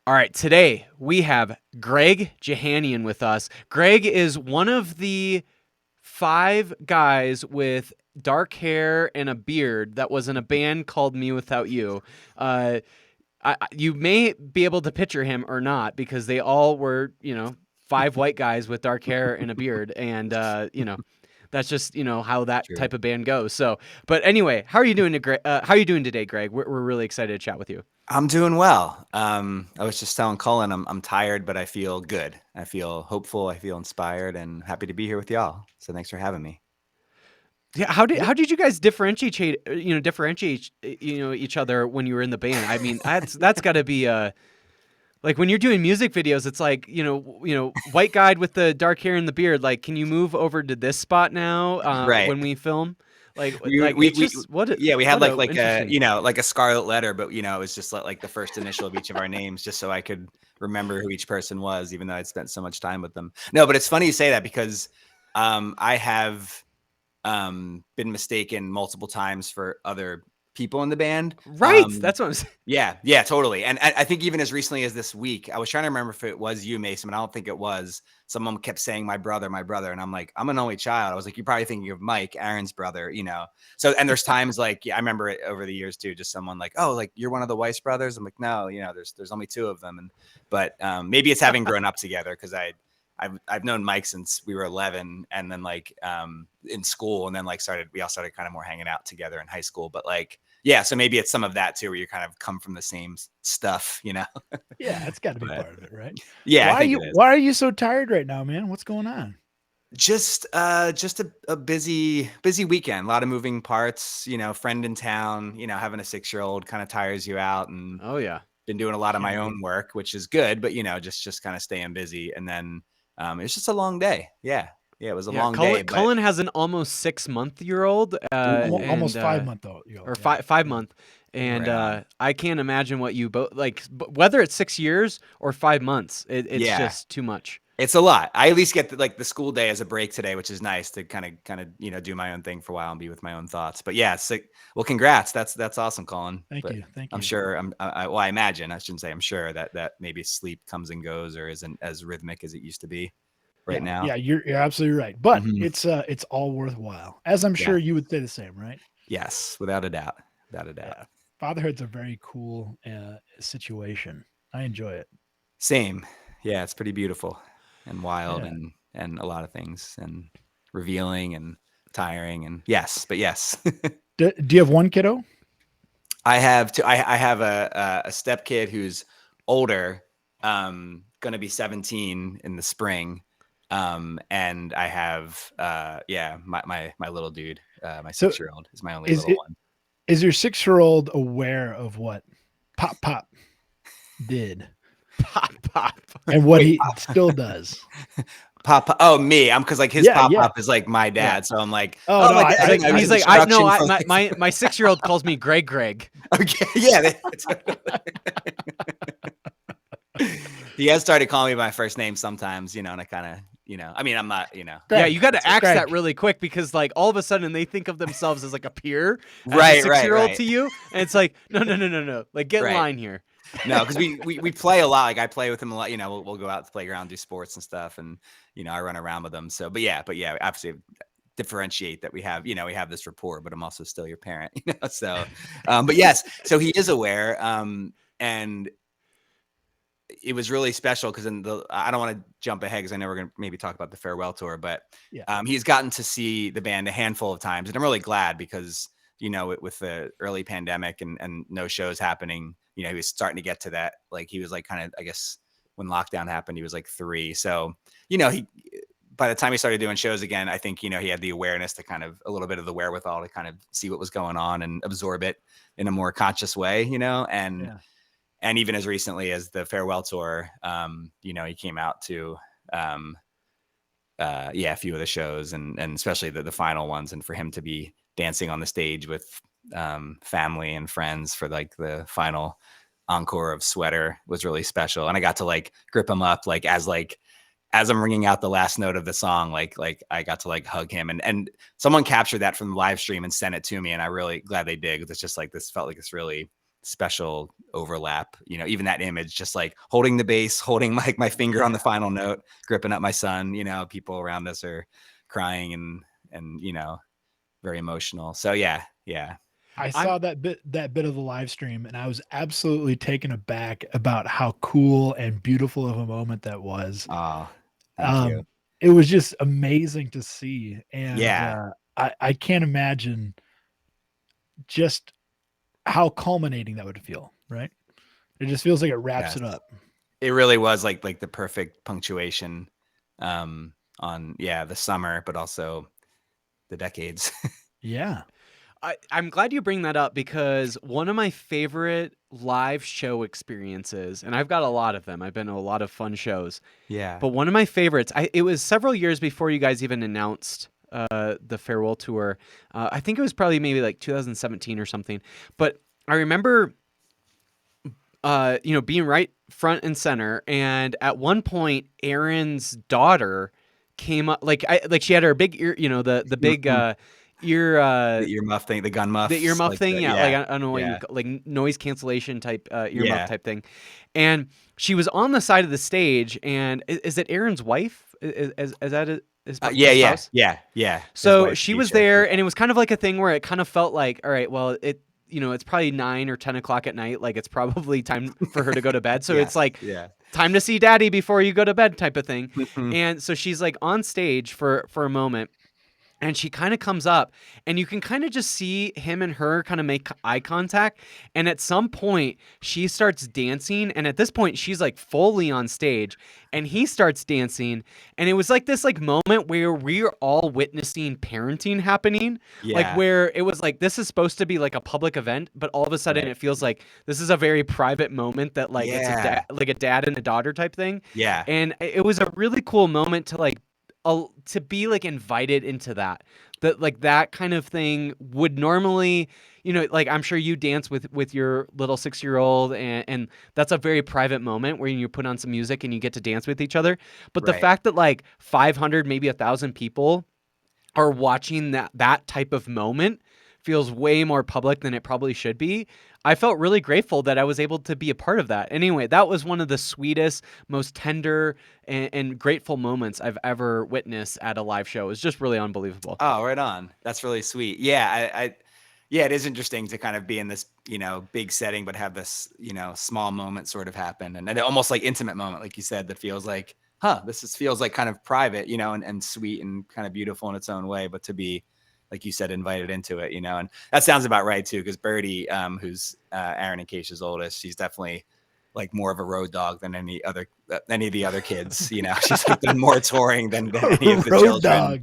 All right, today we have Greg Jehanian with us. Greg is one of the 5 guys with dark hair and a beard that was in a band called Me Without You. Uh, you may be able to picture him or not because they all were, 5 white guys with dark hair and a beard, and that's just how that True. type of band goes. So, but anyway, how are you doing, how are you doing today, Greg? We're really excited to chat with you. I'm doing well. I was just telling Cullen I'm tired, but I feel good. I feel hopeful. I feel inspired, and happy to be here with y'all. So thanks for having me. Yeah, how did you guys differentiate each other when you were in the band? I mean, that's got to be like when you're doing music videos, it's like white guy with the dark hair and the beard. Like, can you move over to this spot now Right. when we film? Like We like we it's we just what yeah, we had what a like a interesting. like a scarlet letter, but it was just like the first initial of each of our names, just so I could remember who each person was, even though I'd spent so much time with them. No, but it's funny you say that because I have been mistaken multiple times for other people in the band. Right, that's what I'm saying. Yeah, yeah, totally. And I think even as recently as this week, I was trying to remember if it was you, Mason, but I don't think it was. Someone kept saying my brother, and I'm like, I'm an only child. I was like, you're probably thinking of Mike, Aaron's brother. So, and there's times like, yeah, I remember it over the years too, just someone like, oh, like you're one of the Weiss brothers. I'm like, no, there's only 2 of them. But maybe it's having grown up together because I've known Mike since we were 11, and then like in school, and then like we all started kind of more hanging out together in high school. But like, yeah, so maybe it's some of that too, where you kind of come from the same stuff. Yeah, it's got to be But part of it, right? yeah, I Why are think you it is. Why are you so tired right now, man? What's going on? Just a busy weekend, a lot of moving parts. Friend in town. Having a 6-year-old kind of tires you out, and Oh yeah. been doing a lot of my Can do. own work, which is good. But just kind of staying busy, and then it's just a long day. Yeah, yeah, it was a Yeah, long day, but Cullen has an almost 6-month-year-old, ooh, and 5 month old. or Yeah, 5 month, yeah. and right on. I can't imagine what you both like. Whether it's 6 years or 5 months, it's Yeah, just too much. it's a lot. I at least get the school day as a break today, which is nice to kind of do my own thing for a while and be with my own thoughts. But yeah, sick. Well, congrats. That's awesome, Colin. Thank But you, thank I'm you. sure well, I imagine I shouldn't say I'm sure that maybe sleep comes and goes or isn't as rhythmic as it used to be right Yeah, now. yeah, you're absolutely right. But Mhm. it's all worthwhile, as I'm Yeah. sure you would say the same, right? Yes, without a doubt. Without a doubt. Yeah, fatherhood's a very cool situation. I enjoy it. Same. Yeah, it's pretty beautiful and wild Yeah. and a lot of things and revealing and tiring and yes, but yes. Do you have one kiddo? I have a step kid who's older, gonna be 17 in the spring. And I have yeah, my little dude, my So 6-year-old is my only is little it one. is your 6-year-old aware of what Pop did Pop pop. and what Wait, he still does? Pop oh me, I'm because like his Yeah, pop yeah. pop is like my Yeah. dad. So I'm like, Oh oh no, like He's I like think I was he's like I no instruction I from my 6-year-old calls me Greg. okay, yeah. He has started calling me by my first name sometimes, and I kind of, I mean, I'm not, Yeah, Greg, you got to axe that Greg. really quick because like all of a sudden they think of themselves as like a peer as a right, six right, year old right, to you, and it's like no. Like get in right. line here. No, because we play a lot. Like I play with him a lot. We'll go out to the playground, do sports and stuff, and I run around with them. So, but yeah, absolutely differentiate that we have this rapport, but I'm also still your parent. So, but yes, so he is aware, and it was really special because I don't want to jump ahead because I know we're gonna maybe talk about the farewell tour, but Yeah. he's gotten to see the band a handful of times, and I'm really glad because with the early pandemic and no shows happening, he was starting to get to that. Like he was like kind of, I guess, when lockdown happened, he was like 3. So he by the time he started doing shows again, I think he had the awareness to kind of a little bit of the wherewithal to kind of see what was going on and absorb it in a more conscious way, Yeah. and even as recently as the farewell tour, he came out to, a few of the shows and especially the final ones. And for him to be dancing on the stage with family and friends for like the final encore of Sweater was really special. And I got to like grip him up, as I'm ringing out the last note of the song, like I got to like hug him and someone captured that from the live stream and sent it to me. And I really glad they did. Cause it's just like, this felt like this really special overlap, you know, even that image, just like holding the bass, holding my finger on the final note, gripping up my son, you know, people around us are crying and, you know, very emotional. So yeah. I I'm saw that bit of the live stream, and I was absolutely taken aback about how cool and beautiful of a moment that was. Oh, thank you. It was just amazing to see, and Yeah. I can't imagine just how culminating that would feel. Right? It just feels like it wraps Yes. it up. It really was like the perfect punctuation on the summer, but also the decades. Yeah. I'm glad you bring that up because one of my favorite live show experiences, and I've got a lot of them. I've been to a lot of fun shows, Yeah. but one of my favorites, it was several years before you guys even announced the farewell tour. I think it was probably maybe like 2017 or something. But I remember, being right front and center, and at one point, Aaron's daughter came up, like she had her big ear, the big ear. The earmuff thing, the gun The muffs, earmuff like thing, the yeah, like I don't know what you yeah, like noise cancellation type earmuff yeah. type thing, and she was on the side of the stage. And is it Aaron's wife? Is that his spouse? Yeah. His So wife, she was Keisha. Yeah. there, and it was kind of like a thing where it kind of felt like, all right, well, it's probably 9 or 10 o'clock at night, like it's probably time for her to go to bed. So it's Yes. like Yeah. time to see daddy before you go to bed type of thing. Mhm. And so she's like on stage for a moment, and she kind of comes up, and you can kind of just see him and her kind of make eye contact. And at some point she starts dancing, and at this point she's like fully on stage, and he starts dancing. And it was like this like moment where we're all witnessing parenting happening, like Yeah. where it was like this is supposed to be like a public event, but all of a sudden Right. it feels like this is a very private moment, that like it's Yeah. like a dad and a daughter type thing. Yeah. And it was a really cool moment to like to be like invited into that like that kind of thing would normally, like I'm sure you dance with your little 6-year-old, and that's a very private moment where you put on some music and you get to dance with each other. But the Right. fact that like 500, maybe 1,000 people are watching that type of moment feels way more public than it probably should be. I felt really grateful that I was able to be a part of that. Anyway, that was one of the sweetest, most tender, and grateful moments I've ever witnessed at a live show. It was just really unbelievable. Oh, right on. That's really sweet. Yeah, yeah, it is interesting to kind of be in this, you know, big setting, but have this, you know, small moment sort of happen, and almost like intimate moment, like you said, that feels like, feels like kind of private, you know, and sweet and kind of beautiful in its own way, but to be, like you said, invited into it, you know, and that sounds about right too, because Birdie, who's Aaron and Keisha's oldest, she's definitely like more of a road dog than any of the other kids. You know, she's like done more touring than any of the Road children. dog.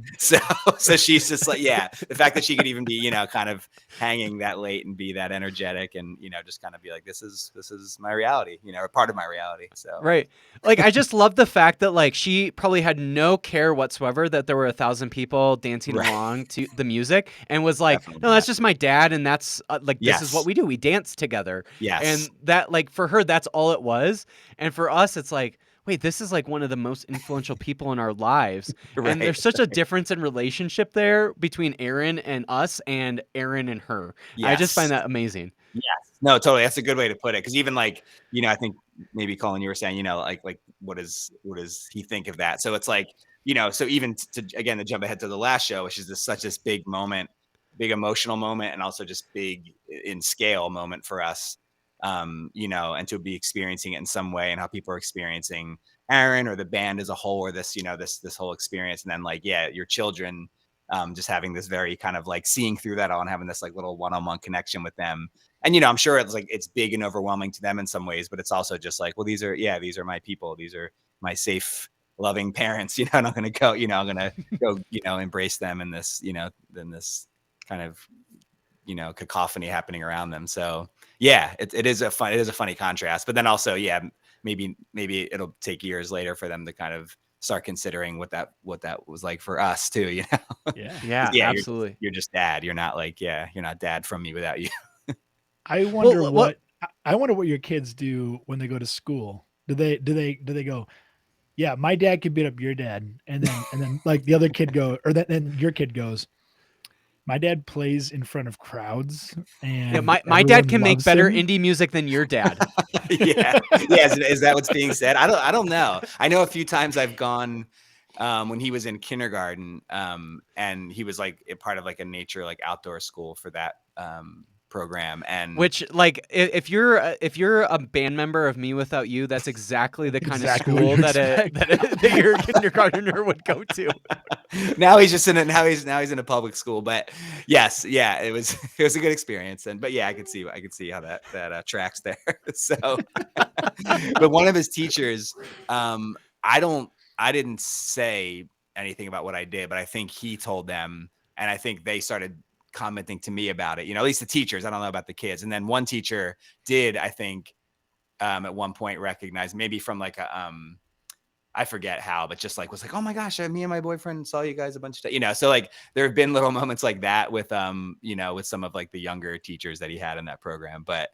So she's just like, yeah, the fact that she could even be, you know, kind of hanging that late and be that energetic, and, you know, just kind of be like, this is my reality, you know, or part of my reality. So Right. Like I just love the fact that like she probably had no care whatsoever that there were 1,000 people dancing Right. along to the music, and was like, Definitely no, that's not. just my dad, and that's like this is what Yes. we do. We dance together. Yes. And that like for her that's all it was. And for us it's like, wait, this is like one of the most influential people in our lives. And Right. there's such a difference in relationship there between Aaron and us and Aaron and her. I just find Yes. that amazing. Yes. No, totally. That's a good way to put it. Because even like, you know, I think maybe Colin, you were saying, you know, like what does he think of that? So it's like, you know, so even to jump ahead to the last show, which is such this big moment, big emotional moment, and also just big in scale moment for us. You know, and to be experiencing it in some way, and how people are experiencing Aaron or the band as a whole, or this, you know, this whole experience, and then like, yeah, your children, just having this very kind of like seeing through that all and having this like little one-on-one connection with them. And, you know, I'm sure it's like, it's big and overwhelming to them in some ways, but it's also just like, well, these are my people. These are my safe, loving parents, you know, and I'm going to go, you know, I'm going to go, you know, embrace them in this, you know, in this kind of, you know, cacophony happening around them. So yeah, it is a funny contrast, but then also, yeah, maybe it'll take years later for them to kind of start considering what that was like for us too, you know? Yeah. 'Cause, Yeah, yeah, absolutely. you're just dad. You're not like, yeah, you're not dad from me without you. I wonder Well, I wonder what your kids do when they go to school. Do they go, yeah, my dad could beat up your dad, and then like the other kid go, or then your kid goes, My dad plays in front of crowds, Yeah, and my dad everyone can make loves better him. indie music than your dad. Yeah. Yeah. Is that what's being said? I don't know. I know a few times I've gone when he was in kindergarten, and he was like a part of like a nature, like outdoor school for that program. And Which, like, if you're a band member of Me Without You, that's exactly the kind of Exactly what school you that expect. that your kindergartner would go to. now he's just in it. Now he's in a public school. But yes, yeah, it was it was a good experience. And but yeah, I could see how that tracks there. So, but one of his teachers, I don't, I didn't say anything about what I did, but I think he told them, and I think they started commenting to me about it. You know, at least the teachers. I don't know about the kids. And then one teacher did, I think, at one point recognize, maybe from like a I forget how, but just like was like, oh my gosh, me and my boyfriend saw you guys a bunch of times, you know. So like there have been little moments like that with you know, with some of like the younger teachers that he had in that program. But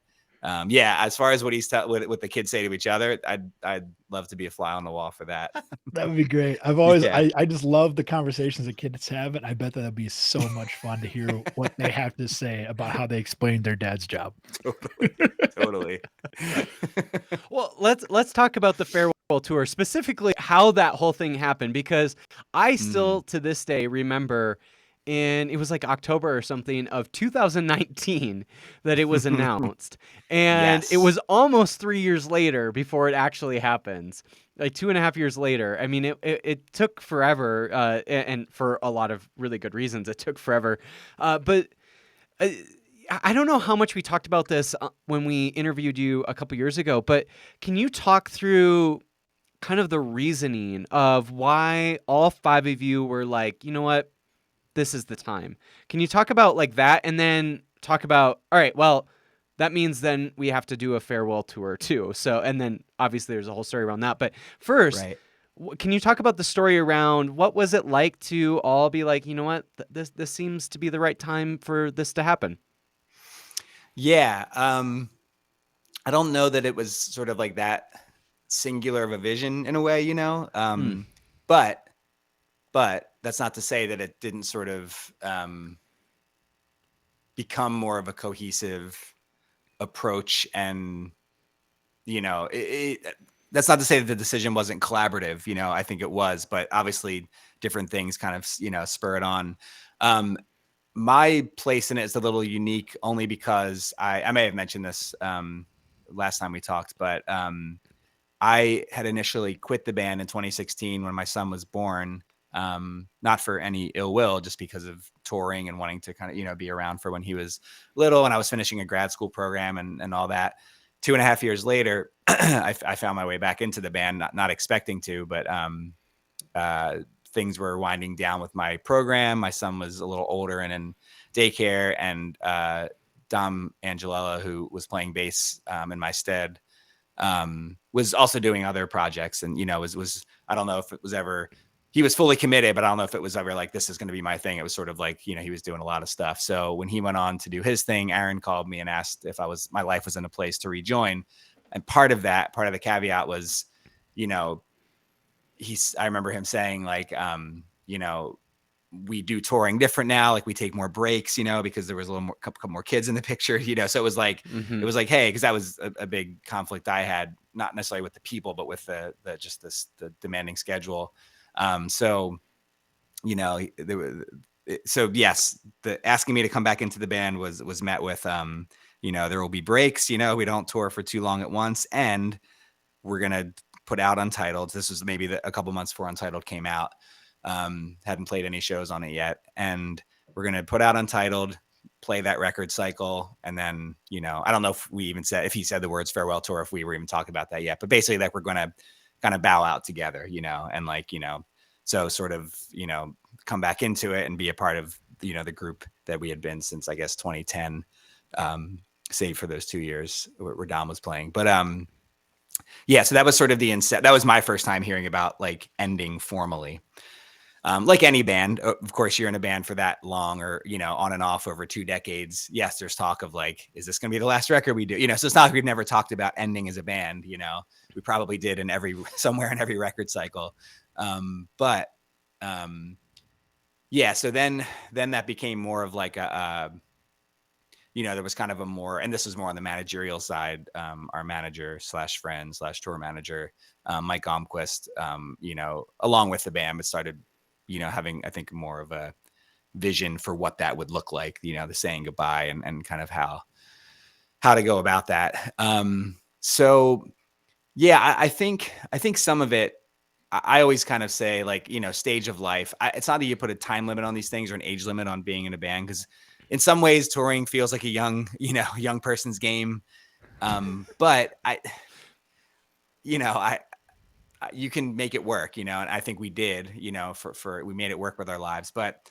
yeah, as far as what he's what the kids say to each other, I'd love to be a fly on the wall for that. That would be great. I've always Yeah. I just love the conversations that kids have, and I bet that'd be so much fun to hear what they have to say about how they explained their dad's job. Totally. Well, let's talk about the farewell tour, specifically how that whole thing happened, because I still to this day remember it was like October or something of 2019 that it was announced. And it Yes. was almost 3 years later before it actually happens. Like 2.5 years later. I mean, it took forever, and for a lot of really good reasons, it took forever. But I don't know how much we talked about this when we interviewed you a couple years ago, but can you talk through kind of the reasoning of why all 5 of you were like, you know what, this is the time? Can you talk about like that, and then talk about, all right, well, that means then we have to do a farewell tour too. So, and then obviously there's a whole story around that. But first, Right. can you talk about the story around what was it like to all be like, you know what, this seems to be the right time for this to happen? Yeah. I don't know that it was sort of like that singular of a vision in a way, you know. Hmm. But that's not to say that it didn't sort of become more of a cohesive approach. And you know, that's not to say that the decision wasn't collaborative. You know, I think it was, but obviously different things kind of, you know, spur it on. My place in it is a little unique only because I may have mentioned this last time we talked, but I had initially quit the band in 2016 when my son was born. Not for any ill will, just because of touring and wanting to kind of, you know, be around for when he was little, and I was finishing a grad school program and all that. 2.5 years later, I found my way back into the band, not expecting to, but things were winding down with my program. My son was a little older and in daycare, and Dom Angelella, who was playing bass in my stead, was also doing other projects. And, you know, was, I don't know if it was ever, he was fully committed, but I don't know if it was ever like, this is going to be my thing. It was sort of like, you know, he was doing a lot of stuff. So when he went on to do his thing, Aaron called me and asked if my life was in a place to rejoin. And part of the caveat was, you know, I remember him saying like, you know, we do touring different now. Like we take more breaks, you know, because there was a little more, couple more kids in the picture, you know? So it was like, hey, cause that was a big conflict I had, not necessarily with the people, but with the demanding schedule. So, you know, so yes, the asking me to come back into the band was met with, you know, there will be breaks, you know, we don't tour for too long at once. And we're going to put out Untitled. This was maybe a couple months before Untitled came out. Hadn't played any shows on it yet. And we're going to put out Untitled, play that record cycle. And then, you know, I don't know if he said the words farewell tour, if we were even talking about that yet, but basically like we're going to kind of bow out together, you know, and like, you know, so sort of, you know, come back into it and be a part of, you know, the group that we had been since, I guess, 2010, save for those 2 years where Dom was playing. But, yeah, so that was sort of that was my first time hearing about like ending formally. Like any band, of course, you're in a band for that long, or, you know, on and off over 2 decades. Yes, there's talk of like, is this going to be the last record we do? You know, so it's not like we've never talked about ending as a band. You know, we probably did somewhere in every record cycle. But yeah, so then that became more of like there was kind of a more, and this was more on the managerial side. Our manager slash friend slash tour manager, Mike Omquist, along with the band, but started, having, I think, more of a vision for what that would look like, the saying goodbye and kind of how to go about that. So yeah, I think some of it, I always kind of say, like, stage of life. It's not that you put a time limit on these things or an age limit on being in a band, because in some ways touring feels like a young person's game. But you can make it work, and I think we did, we made it work with our lives. But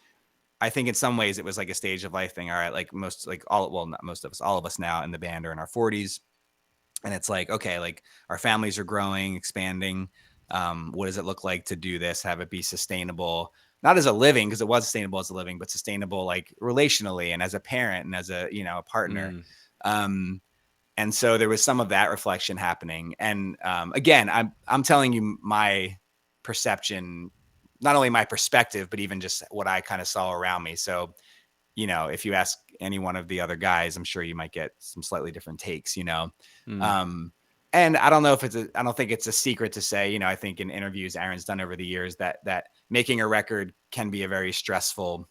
I think in some ways it was like a stage of life thing. All right, like not most of us, all of us now in the band are in our 40s. And it's like, okay, like our families are growing, expanding. What does it look like to do this, have it be sustainable, not as a living, because it was sustainable as a living, but sustainable like relationally and as a parent and as a partner. And so there was some of that reflection happening. And again, I'm telling you my perception, not only my perspective, but even just what I kind of saw around me. So, if you ask any one of the other guys, I'm sure you might get some slightly different takes, and I don't know if I don't think it's a secret to say, I think in interviews Aaron's done over the years that making a record can be a very stressful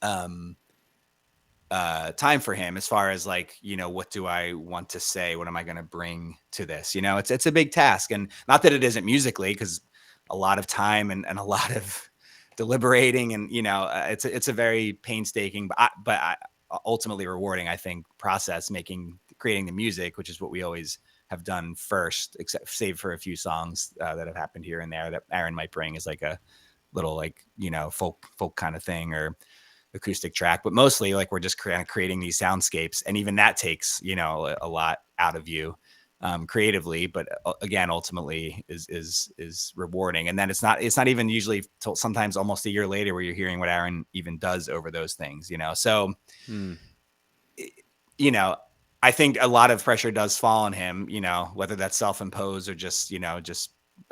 time for him, as far as like, what do I want to say? What am I going to bring to this? It's a big task, and not that it isn't musically, because a lot of time and a lot of deliberating, and it's a very painstaking but ultimately rewarding, I think, process, creating the music, which is what we always have done first, except save for a few songs that have happened here and there that Aaron might bring as like a little, like, folk kind of thing, or acoustic track. But mostly, like, we're just kind of creating these soundscapes, and even that takes a lot out of you creatively, but again, ultimately is rewarding. And then it's not even usually till sometimes almost a year later where you're hearing what Aaron even does over those things, so I think a lot of pressure does fall on him, whether that's self-imposed or just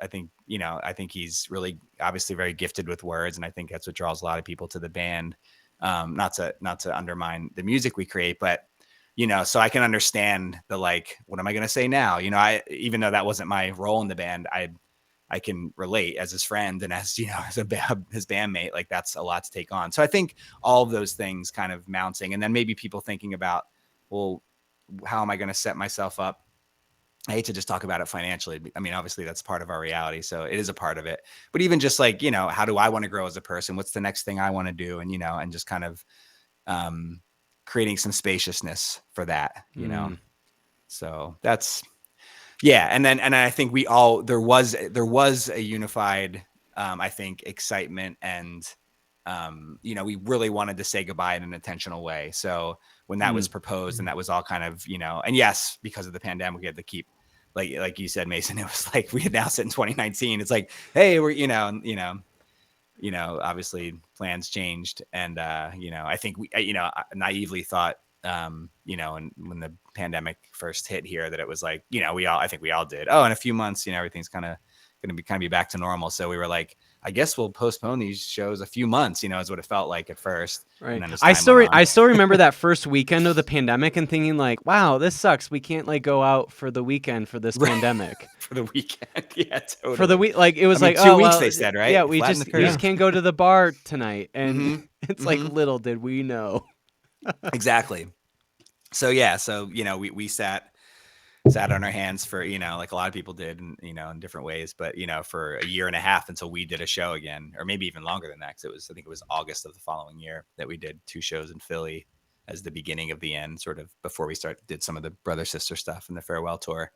I think he's really obviously very gifted with words, and I think that's what draws a lot of people to the band. Not to undermine the music we create, but so I can understand the, like, what am I going to say now? Even though that wasn't my role in the band, I can relate as his friend and as, as his bandmate. Like, that's a lot to take on. So I think all of those things kind of mounting, and then maybe people thinking about, well, how am I going to set myself up? I hate to just talk about it financially. I mean, obviously that's part of our reality, so it is a part of it. But even just like, how do I want to grow as a person? What's the next thing I want to do? And, and just kind of creating some spaciousness for that, So that's, yeah. And I think there was a unified, I think, excitement, and we really wanted to say goodbye in an intentional way. So when that was proposed, and that was all kind of, and yes, because of the pandemic, we had to keep, like you said, Mason, it was like we announced it in 2019. It's like, hey, we're, obviously plans changed. And, I think we, I naively thought, and when the pandemic first hit here, that it was like, I think we all did. Oh, in a few months, everything's kind of going to be back to normal. So we were like, I guess we'll postpone these shows a few months, is what it felt like at first. Right. And then I still remember that first weekend of the pandemic and thinking like, wow, this sucks. We can't like go out for the weekend for this pandemic. For the weekend. Yeah, totally. For the week, like it was like 2 weeks, they said, right? Yeah, we just can't go to the bar tonight. And it's like, little did we know. Exactly. So yeah, we sat on our hands for, like a lot of people did, and in different ways, but for a year and a half until we did a show again, or maybe even longer than that, because I think it was August of the following year that we did 2 shows in Philly as the beginning of the end, sort of before we did some of the brother sister stuff and the farewell tour.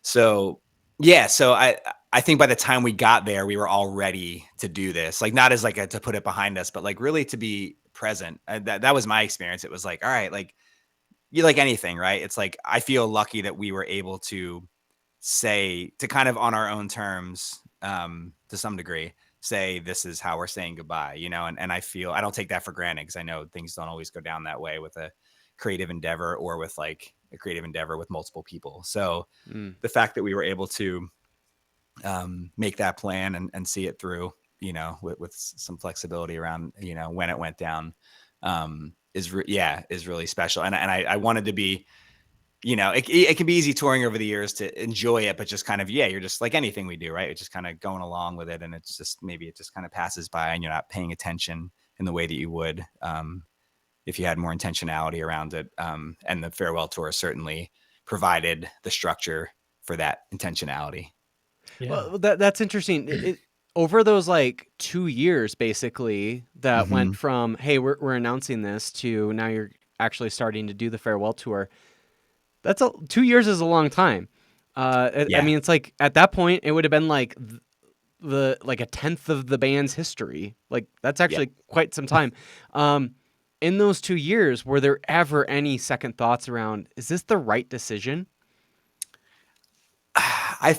So yeah, so I think by the time we got there, we were all ready to do this, like, not as like to put it behind us, but like really to be present. That was my experience. It was like, all right, like, you, like anything, right? It's like, I feel lucky that we were able to kind of on our own terms, to some degree, say, this is how we're saying goodbye, and I feel, I don't take that for granted, because I know things don't always go down that way with a creative endeavor, or with like a creative endeavor with multiple people. So the fact that we were able to make that plan and see it through you know, with some flexibility around, you know, when it went down, is really special. And I wanted to be, you know, it can be easy touring over the years to enjoy it, but just kind of, you're just like anything we do, right? It's just kind of going along with it. And it's just, maybe it just kind of passes by and you're not paying attention in the way that you would, if you had more intentionality around it. And the farewell tour certainly provided the structure for that intentionality. Yeah. Well, that's interesting. Over those like 2 years, basically, that went from, hey, we're announcing this, to now you're actually starting to do the farewell tour. 2 years is a long time. I Yeah. mean, it's like at that point, it would have been like the like a tenth of the band's history. Like that's actually quite some time. In those 2 years, were there ever any second thoughts around, is this the right decision? I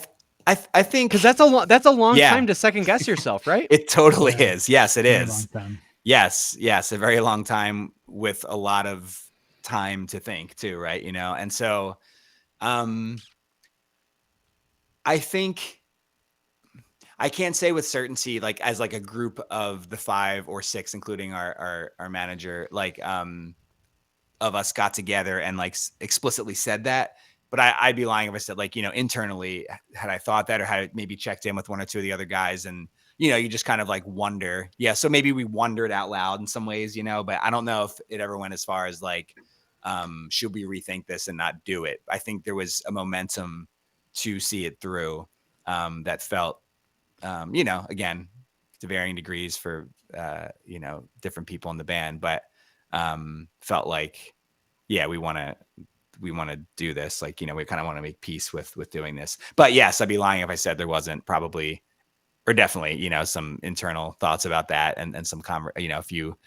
think, Because that's a long time to second guess yourself, right? it totally is. Yes, it Very is. long time. Yes, a very long time with a lot of time to think too, right? You know, and so I think I can't say with certainty, like as like a group of the 5 or 6, including our manager, like of us got together and like explicitly said that. But I'd be lying if I said, like, you know, internally, had I thought that, or had I maybe checked in with 1 or 2 of the other guys, and, you know, you just kind of like wonder. Yeah. So maybe we wondered out loud in some ways, you know, but I don't know if it ever went as far as like, should we rethink this and not do it? I think there was a momentum to see it through, that felt, you know, again, to varying degrees for, you know, different people in the band, but felt like, we want to do this. Like, you know, we kind of want to make peace with doing this. But yes, I'd be lying if I said there wasn't probably, or definitely, you know, some internal thoughts about that, and some, you know, a few,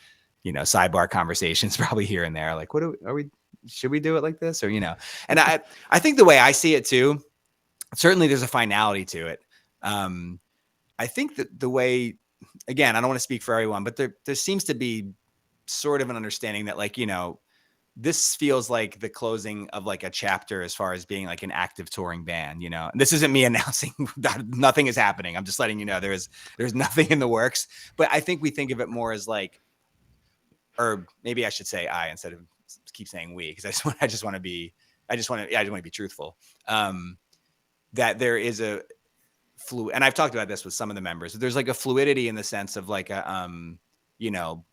you know, sidebar conversations probably here and there. Like, should we do it like this? Or, you know, and I think the way I see it too, certainly there's a finality to it. I think that the way, again, I don't want to speak for everyone, but there seems to be sort of an understanding that, like, you know, this feels like the closing of like a chapter as far as being like an active touring band, you know. And this isn't me announcing that nothing is happening. I'm just letting you know there's nothing in the works. But I think we think of it more as like, or maybe I should say I instead of keep saying we, because I just want to be truthful. That there is a and I've talked about this with some of the members. There's like a fluidity in the sense of like a you know,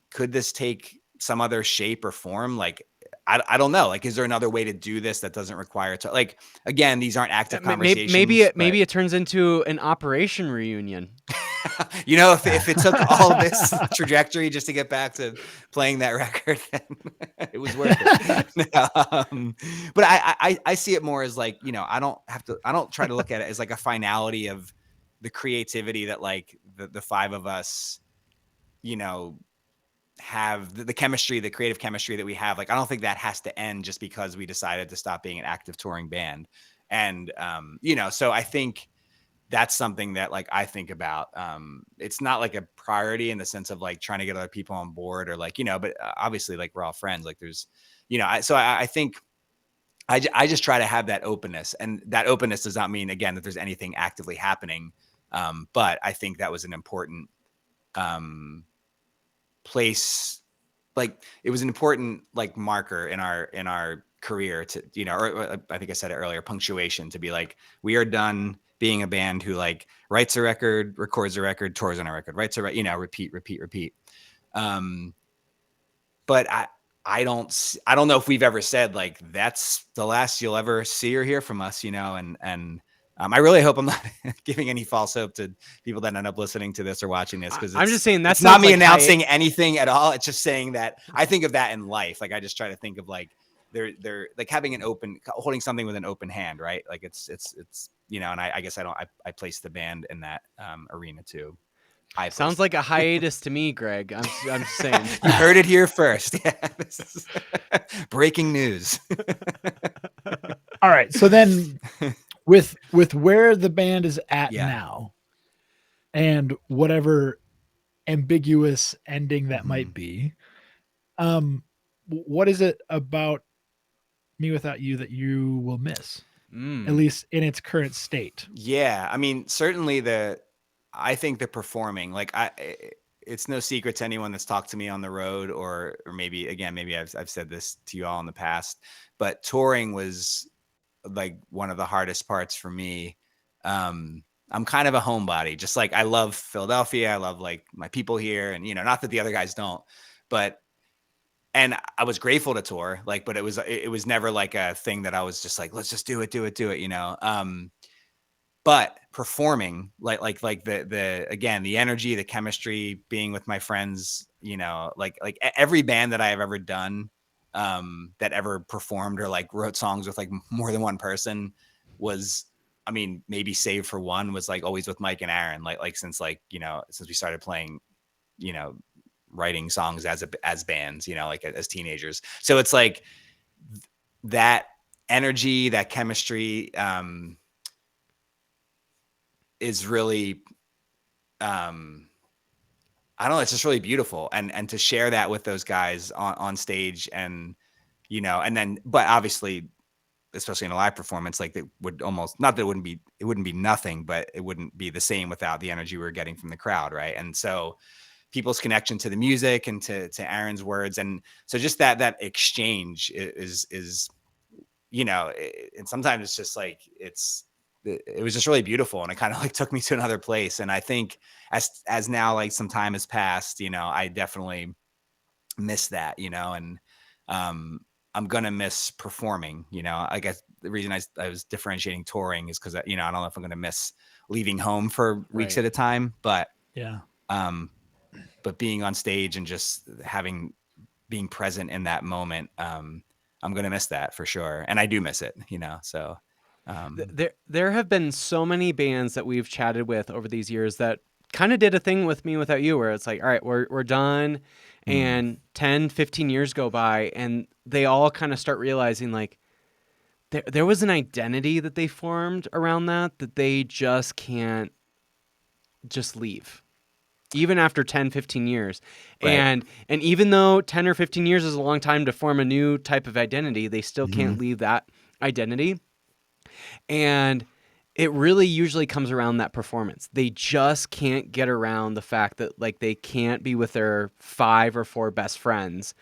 could this take some other shape or form? Like, I don't know. Like, is there another way to do this that doesn't require to, like, again, these aren't active conversations. Maybe it turns into an operation reunion. You know, if it took all this trajectory just to get back to playing that record, then it was worth it. But I see it more as like, you know, I don't try to look at it as like a finality of the creativity that like the 5 of us, you know, have the chemistry, the creative chemistry that we have. Like, I don't think that has to end just because we decided to stop being an active touring band. And, you know, so I think that's something that like I think about. It's not like a priority in the sense of like trying to get other people on board or like, you know, but obviously like we're all friends. Like there's, you know, I think I just try to have that openness, and that openness does not mean, again, that there's anything actively happening. But I think that was an important, place. Like it was an important like marker in our career to, you know, or I think I said it earlier, punctuation, to be like, we are done being a band who like writes a record, records a record, tours on a record, writes a, you know, repeat. But I don't know if we've ever said like, that's the last you'll ever see or hear from us, you know, and I really hope I'm not giving any false hope to people that end up listening to this or watching this, because I'm just saying that's not me announcing anything at all. It's just saying that I think of that in life. Like I just try to think of like they're like having holding something with an open hand, right? Like it's you know, and I guess I place the band in that arena too. Sounds like a hiatus to me, Greg. I'm just saying. You heard it here first. Yeah, this is breaking news. All right, so then with where the band is at now, and whatever ambiguous ending that might be, what is it about Me Without You that you will miss, at least in its current state? Yeah, I mean, certainly the I think the performing, like it's no secret to anyone that's talked to me on the road, or maybe again, maybe I've said this to you all in the past, but touring was like one of the hardest parts for me. I'm kind of a homebody, just like I love Philadelphia. I love like my people here, and not that the other guys don't, but and I was grateful to tour, like, but it was never like a thing that I was just like, let's just do it, But performing, like the again, the energy, the chemistry, being with my friends, like every band that I have ever done, that ever performed or like wrote songs with like more than one person was, I mean, maybe save for one, was like always with Mike and Aaron, like since since we started playing, writing songs as bands, like as teenagers. So it's like that energy, that chemistry, is really, I don't know, it's just really beautiful. And to share that with those guys on stage, and, and then, but obviously, especially in a live performance, like it would almost, not that it wouldn't be nothing, but it wouldn't be the same without the energy we were getting from the crowd. Right. And so people's connection to the music and to Aaron's words. And so just that exchange is, and sometimes it's just like, it was just really beautiful, and it kind of like took me to another place. And I think as now, like some time has passed, I definitely miss that, and I'm gonna miss performing. I guess the reason I was differentiating touring is because I don't know if I'm gonna miss leaving home for weeks at a time, but but being on stage and just being present in that moment, I'm gonna miss that for sure, and I do miss it. So. There have been so many bands that we've chatted with over these years that kind of did a thing with Me Without You, where it's like, all right, we're done, and 10, 15 years go by, and they all kind of start realizing like there was an identity that they formed around that they just can't just leave. Even after 10, 15 years. Right. And even though 10 or 15 years is a long time to form a new type of identity, they still can't leave that identity. And it really usually comes around that performance. They just can't get around the fact that like they can't be with their 5 or 4 best friends,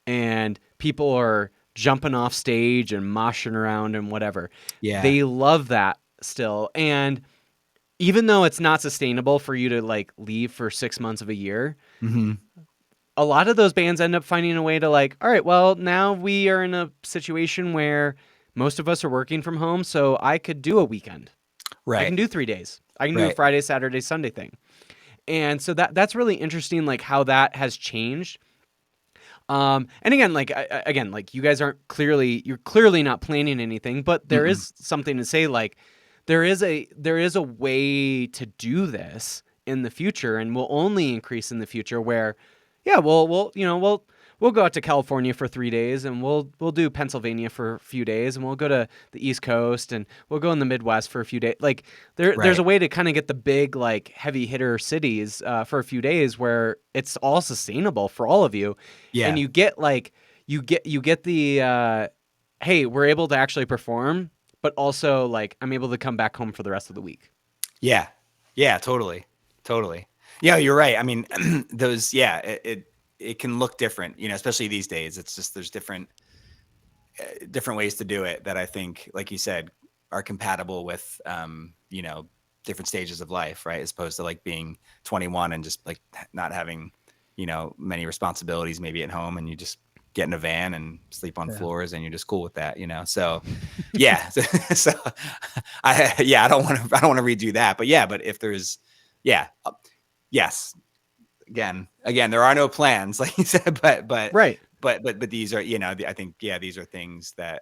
and people are jumping off stage and moshing around and whatever. Yeah. They love that still. And even though it's not sustainable for you to like leave for 6 months of a year, a lot of those bands end up finding a way to like, all right, well, now we are in a situation where most of us are working from home, so I could do a weekend. Right. I can do 3 days. I can do a Friday, Saturday, Sunday thing. And so that's really interesting, like how that has changed. And again, like you guys you're clearly not planning anything, but there is something to say, like there is a way to do this in the future, and will only increase in the future, where, yeah, we'll go out to California for 3 days, and we'll do Pennsylvania for a few days, and we'll go to the East Coast, and we'll go in the Midwest for a few days. Like there's a way to kind of get the big like heavy hitter cities for a few days where it's all sustainable for all of you. Yeah. And you get like you get the hey, we're able to actually perform, but also like I'm able to come back home for the rest of the week. Yeah. Yeah, totally. Yeah, you're right. I mean, those, it can look different, especially these days. It's just, there's different ways to do it that I think, like you said, are compatible with, different stages of life, right? As opposed to like being 21 and just like not having, many responsibilities maybe at home, and you just get in a van and sleep on floors, and you're just cool with that, So yeah. So I don't want to redo that, but if there's, yes. Again, there are no plans, like you said, but right. But these are, I think, these are things that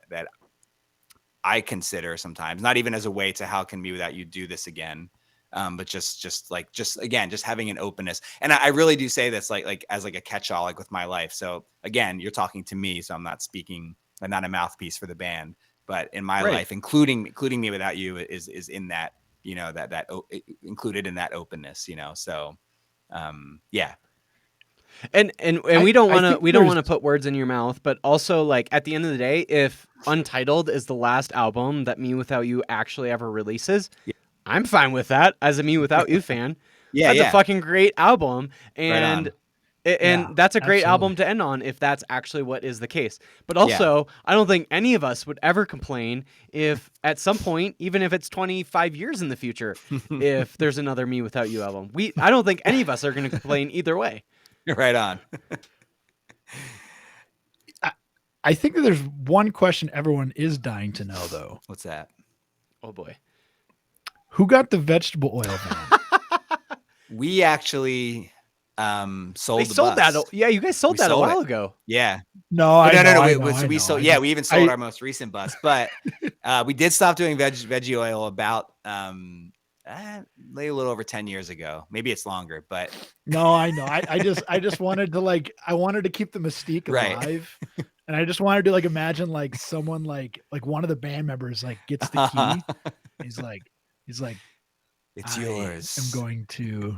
I consider sometimes, not even as a way to how can Me Without You do this again, but just having an openness. And I really do say this like as like a catch-all, like with my life. So again, you're talking to me, so I'm not speaking, I'm not a mouthpiece for the band, but in my life, including Me Without You is in that, that included in that openness, so. Yeah. And we don't want to put words in your mouth, but also like at the end of the day, if Untitled is the last album that Me Without You actually ever releases, I'm fine with that as a Me Without You fan. Yeah, That's a fucking great album, and Yeah, that's a great absolutely. album to end on if that's actually what is the case. But Yeah. also, I don't think any of us would ever complain if at some point, even if it's 25 years in the future, if there's another Me Without You album. I don't think any of us are going to complain either way. Right on. I think that there's one question everyone is dying to know, though. What's that? Oh boy. Who got the vegetable oil van? We actually sold They the sold bus. that. Yeah, you guys sold We that sold a while it. ago. Yeah. No, I know. We sold. Yeah, we even sold our most recent bus, but we did stop doing veggie oil about like a little over 10 years ago. Maybe it's longer, but no, I know. I just wanted to I wanted to keep the mystique alive. Right. And I just wanted to imagine someone like one of the band members gets the key. He's like, it's I yours. am going to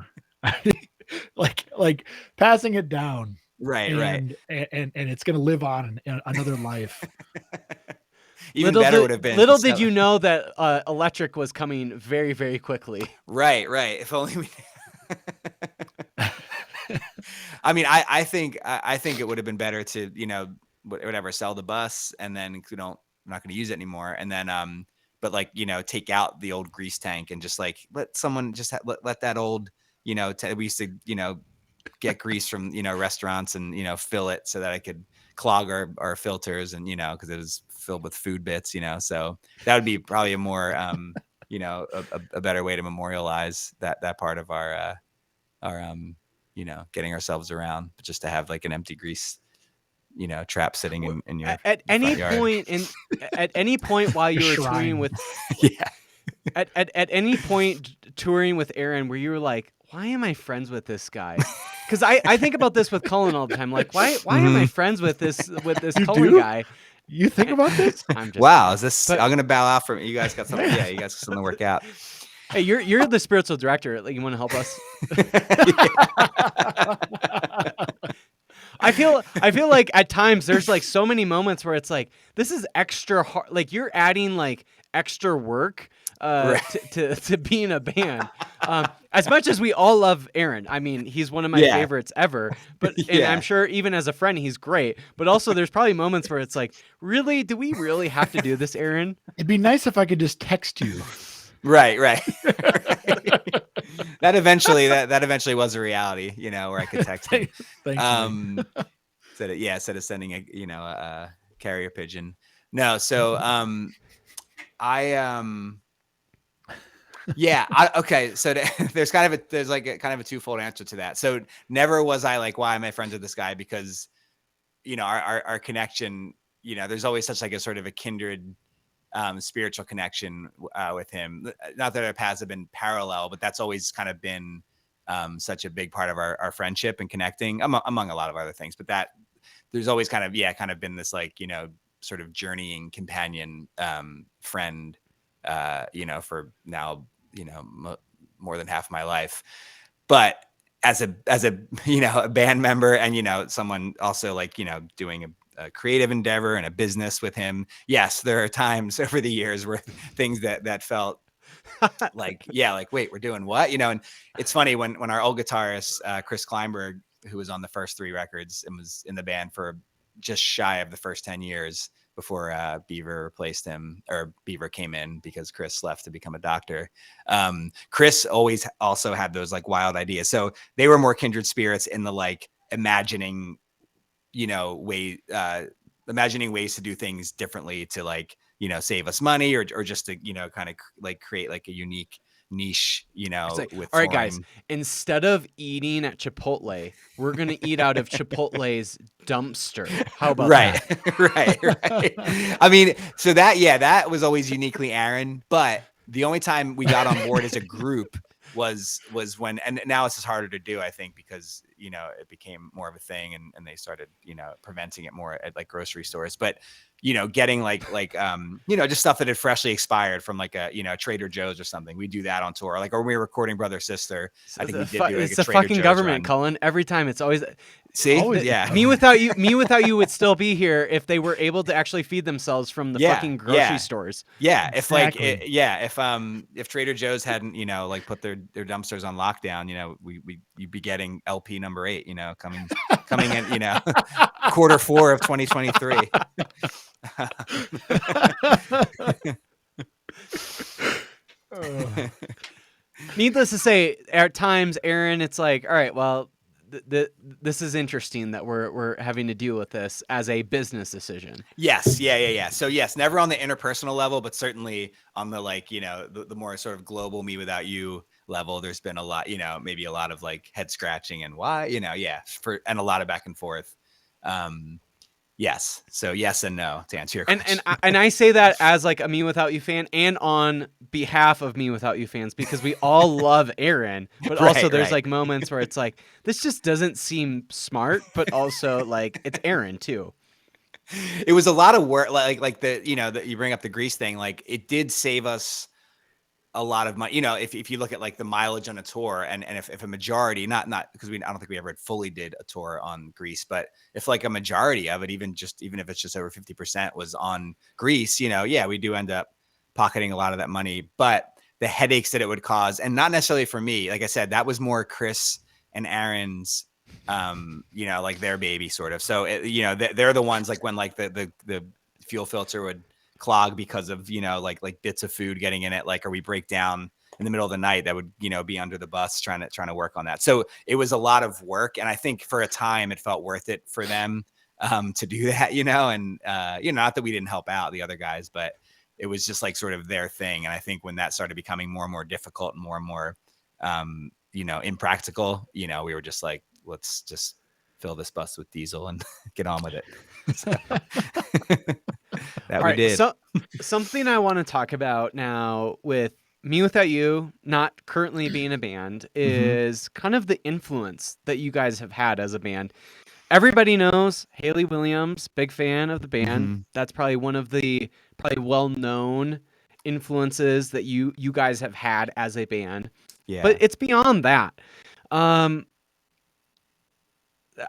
like passing it down. Right. And it's gonna live on in another life. Even better would have been. Little did you know that electric was coming very, very quickly. Right. If only we. I mean, I think it would have been better to whatever sell the bus and then we're not going to use it anymore, and then but take out the old grease tank and just let someone just let that old we used to get grease from restaurants and fill it so that I could clog our filters and because it was filled with food bits so that would be probably a more a better way to memorialize that part of our getting ourselves around, but just to have an empty grease trap sitting in your at any front point yard. at any point while you were touring with yeah at any point touring with Aaron where you were like, why am I friends with this guy? Because I think about this with Cullen all the time. Like, why am I friends with this Cullen guy? You think about this? I'm just wow, is this? I'm gonna bow out from you guys. Got something? Yeah, you guys got something to work out. Hey, you're the spiritual director. You want to help us? I feel like at times there's so many moments where it's this is extra hard. You're adding extra work to be in a band. As much as we all love Aaron, I mean, he's one of my favorites ever. But and I'm sure even as a friend, he's great. But also, there's probably moments where it's really, do we really have to do this, Aaron? It'd be nice if I could just text you. Right. That eventually was a reality, where I could text him. Instead of sending a carrier pigeon. No, so okay. So there's kind of a twofold answer to that. So never was I why am I friends with this guy? Because our connection, there's always such a sort of a kindred spiritual connection with him. Not that our paths have been parallel, but that's always kind of been such a big part of our friendship and connecting among a lot of other things. But that there's always kind of been this sort of journeying companion friend for now more than half my life. But as a a band member and someone also doing a creative endeavor and a business with him, yes, there are times over the years where things that felt wait, we're doing what, and it's funny when our old guitarist Chris Kleinberg, who was on the first 3 records and was in the band for just shy of the first 10 years before Beaver replaced him, or Beaver came in because Chris left to become a doctor. Chris always also had those wild ideas. So they were more kindred spirits in the imagining ways to do things differently to save us money or just to kind of create a unique niche with all right guys, instead of eating at Chipotle, we're gonna eat out of Chipotle's dumpster. How about that? right I mean, so that was always uniquely Aaron, but the only time we got on board as a group was when, and now it's just harder to do, I think, because it became more of a thing and they started preventing it more at grocery stores. But getting just stuff that had freshly expired from like a, Trader Joe's or something. We do that on tour. Like, or we were recording Brother Sister. I think we did do like it's a the Trader fucking Joe's government, run. Cullen. Every time it's always See, Always. yeah. Me Without You would still be here if they were able to actually feed themselves from the fucking grocery stores. Yeah, Exactly. if Trader Joe's hadn't, like put their dumpsters on lockdown, you'd be getting LP number 8, coming in, Q4 of 2023. Needless to say, at times, Aaron, it's like, all right, well, this is interesting that we're having to deal with this as a business decision. Yes, yeah. So yes, never on the interpersonal level, but certainly on the the more sort of global Me Without You level. There's been a lot, maybe a lot of like head scratching and why, and a lot of back and forth. Yes. So yes and no to answer your question. And I say that as like a Me Without You fan and on behalf of Me Without You fans, because we all love Aaron, but also there's like moments where it's like, this just doesn't seem smart, but also like it's Aaron too. It was a lot of work. Like that you bring up the Grease thing, like it did save us a lot of money, if you look at like the mileage on a tour and if a majority, not because I don't think we ever fully did a tour on Grease, but if like a majority of it, even if it's just over 50% was on Grease, we do end up pocketing a lot of that money, but the headaches that it would cause, and not necessarily for me, like I said, that was more Chris and Aaron's, like their baby sort of. So, they're the ones like when like the fuel filter would clog because of like bits of food getting in it, like, or we break down in the middle of the night, that would be under the bus trying to work on that. So it was a lot of work, and I think for a time it felt worth it for them to do that, and not that we didn't help out the other guys, but it was just like sort of their thing. And I think when that started becoming more and more difficult and more impractical, we were just like, let's just fill this bus with diesel and get on with it. So, that we did. So something I want to talk about now with Me Without You not currently being a band is kind of the influence that you guys have had as a band. Everybody knows Haley Williams, big fan of the band. That's probably one of the well-known influences that you guys have had as a band. Yeah. But it's beyond that.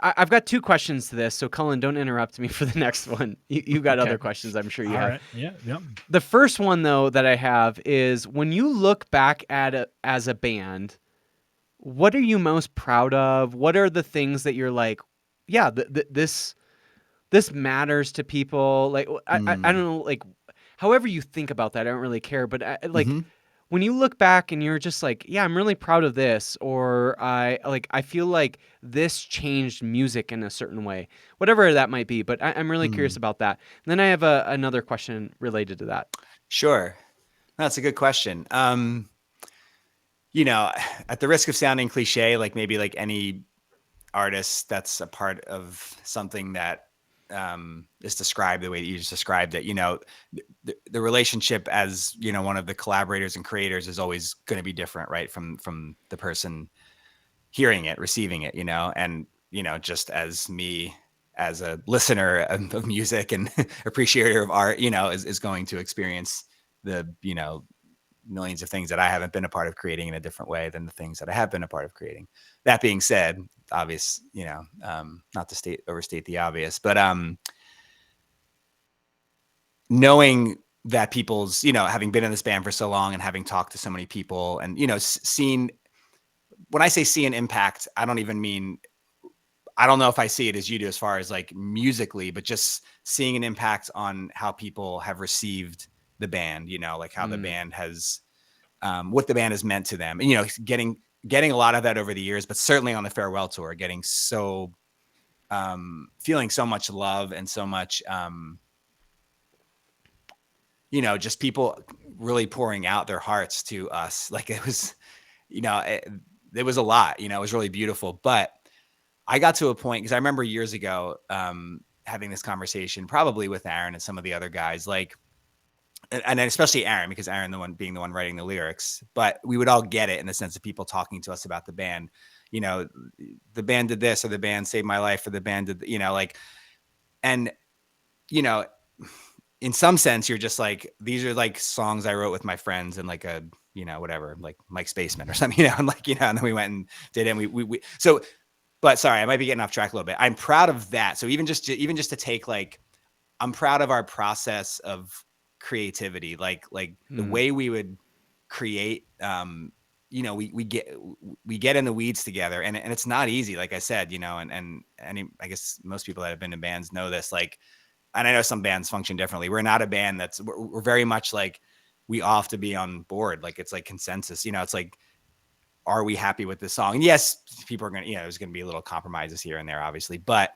I've got 2 questions to this, so Cullen, don't interrupt me for the next one. You got other questions, I'm sure you have. Right. Yeah. Yep. The first one, though, that I have is when you look back at it as a band, what are you most proud of? What are the things that you're like, yeah, this matters to people? Like, I don't know, like, however you think about that, I don't really care. But when you look back and you're just like, yeah, I'm really proud of this, or I feel like this changed music in a certain way, whatever that might be. But I'm really curious about that. And then I have another question related to that. Sure. That's a good question. At the risk of sounding cliche, like maybe like any artist that's a part of something that is described the way that you just described it, the relationship as, one of the collaborators and creators is always going to be different, right? From the person hearing it, receiving it, and, just as me as a listener of music and appreciator of art, is going to experience the, millions of things that I haven't been a part of creating in a different way than the things that I have been a part of creating. That being said, obvious, not to overstate the obvious, but knowing that people's, having been in this band for so long and having talked to so many people and, seeing, when I say see an impact, I don't know if I see it as you do as far as like musically, but just seeing an impact on how people have received the band, like how the band has, what the band has meant to them, and, getting a lot of that over the years, but certainly on the farewell tour, getting so, feeling so much love and so much, just people really pouring out their hearts to us. Like it was, it was a lot, it was really beautiful, but I got to a point, because I remember years ago, having this conversation probably with Aaron and some of the other guys, like, and especially Aaron, because Aaron, being the one writing the lyrics, but we would all get it in the sense of people talking to us about the band, the band did this, or the band saved my life, or the band did, and, in some sense, you're just like, these are like songs I wrote with my friends in like a, whatever, like Mike's basement or something, and like, and then we went and did it. And so, but sorry, I might be getting off track a little bit. I'm proud of that. So even just to take like, I'm proud of our process of creativity, like the way we would create, we get in the weeds together, and it's not easy, like I said, and I guess most people that have been in bands know this, like, and I know some bands function differently. We're not a band we're very much like, we all have to be on board. Like, it's like consensus, it's like, are we happy with this song? And yes, people are going to, there's going to be a little compromises here and there, obviously, but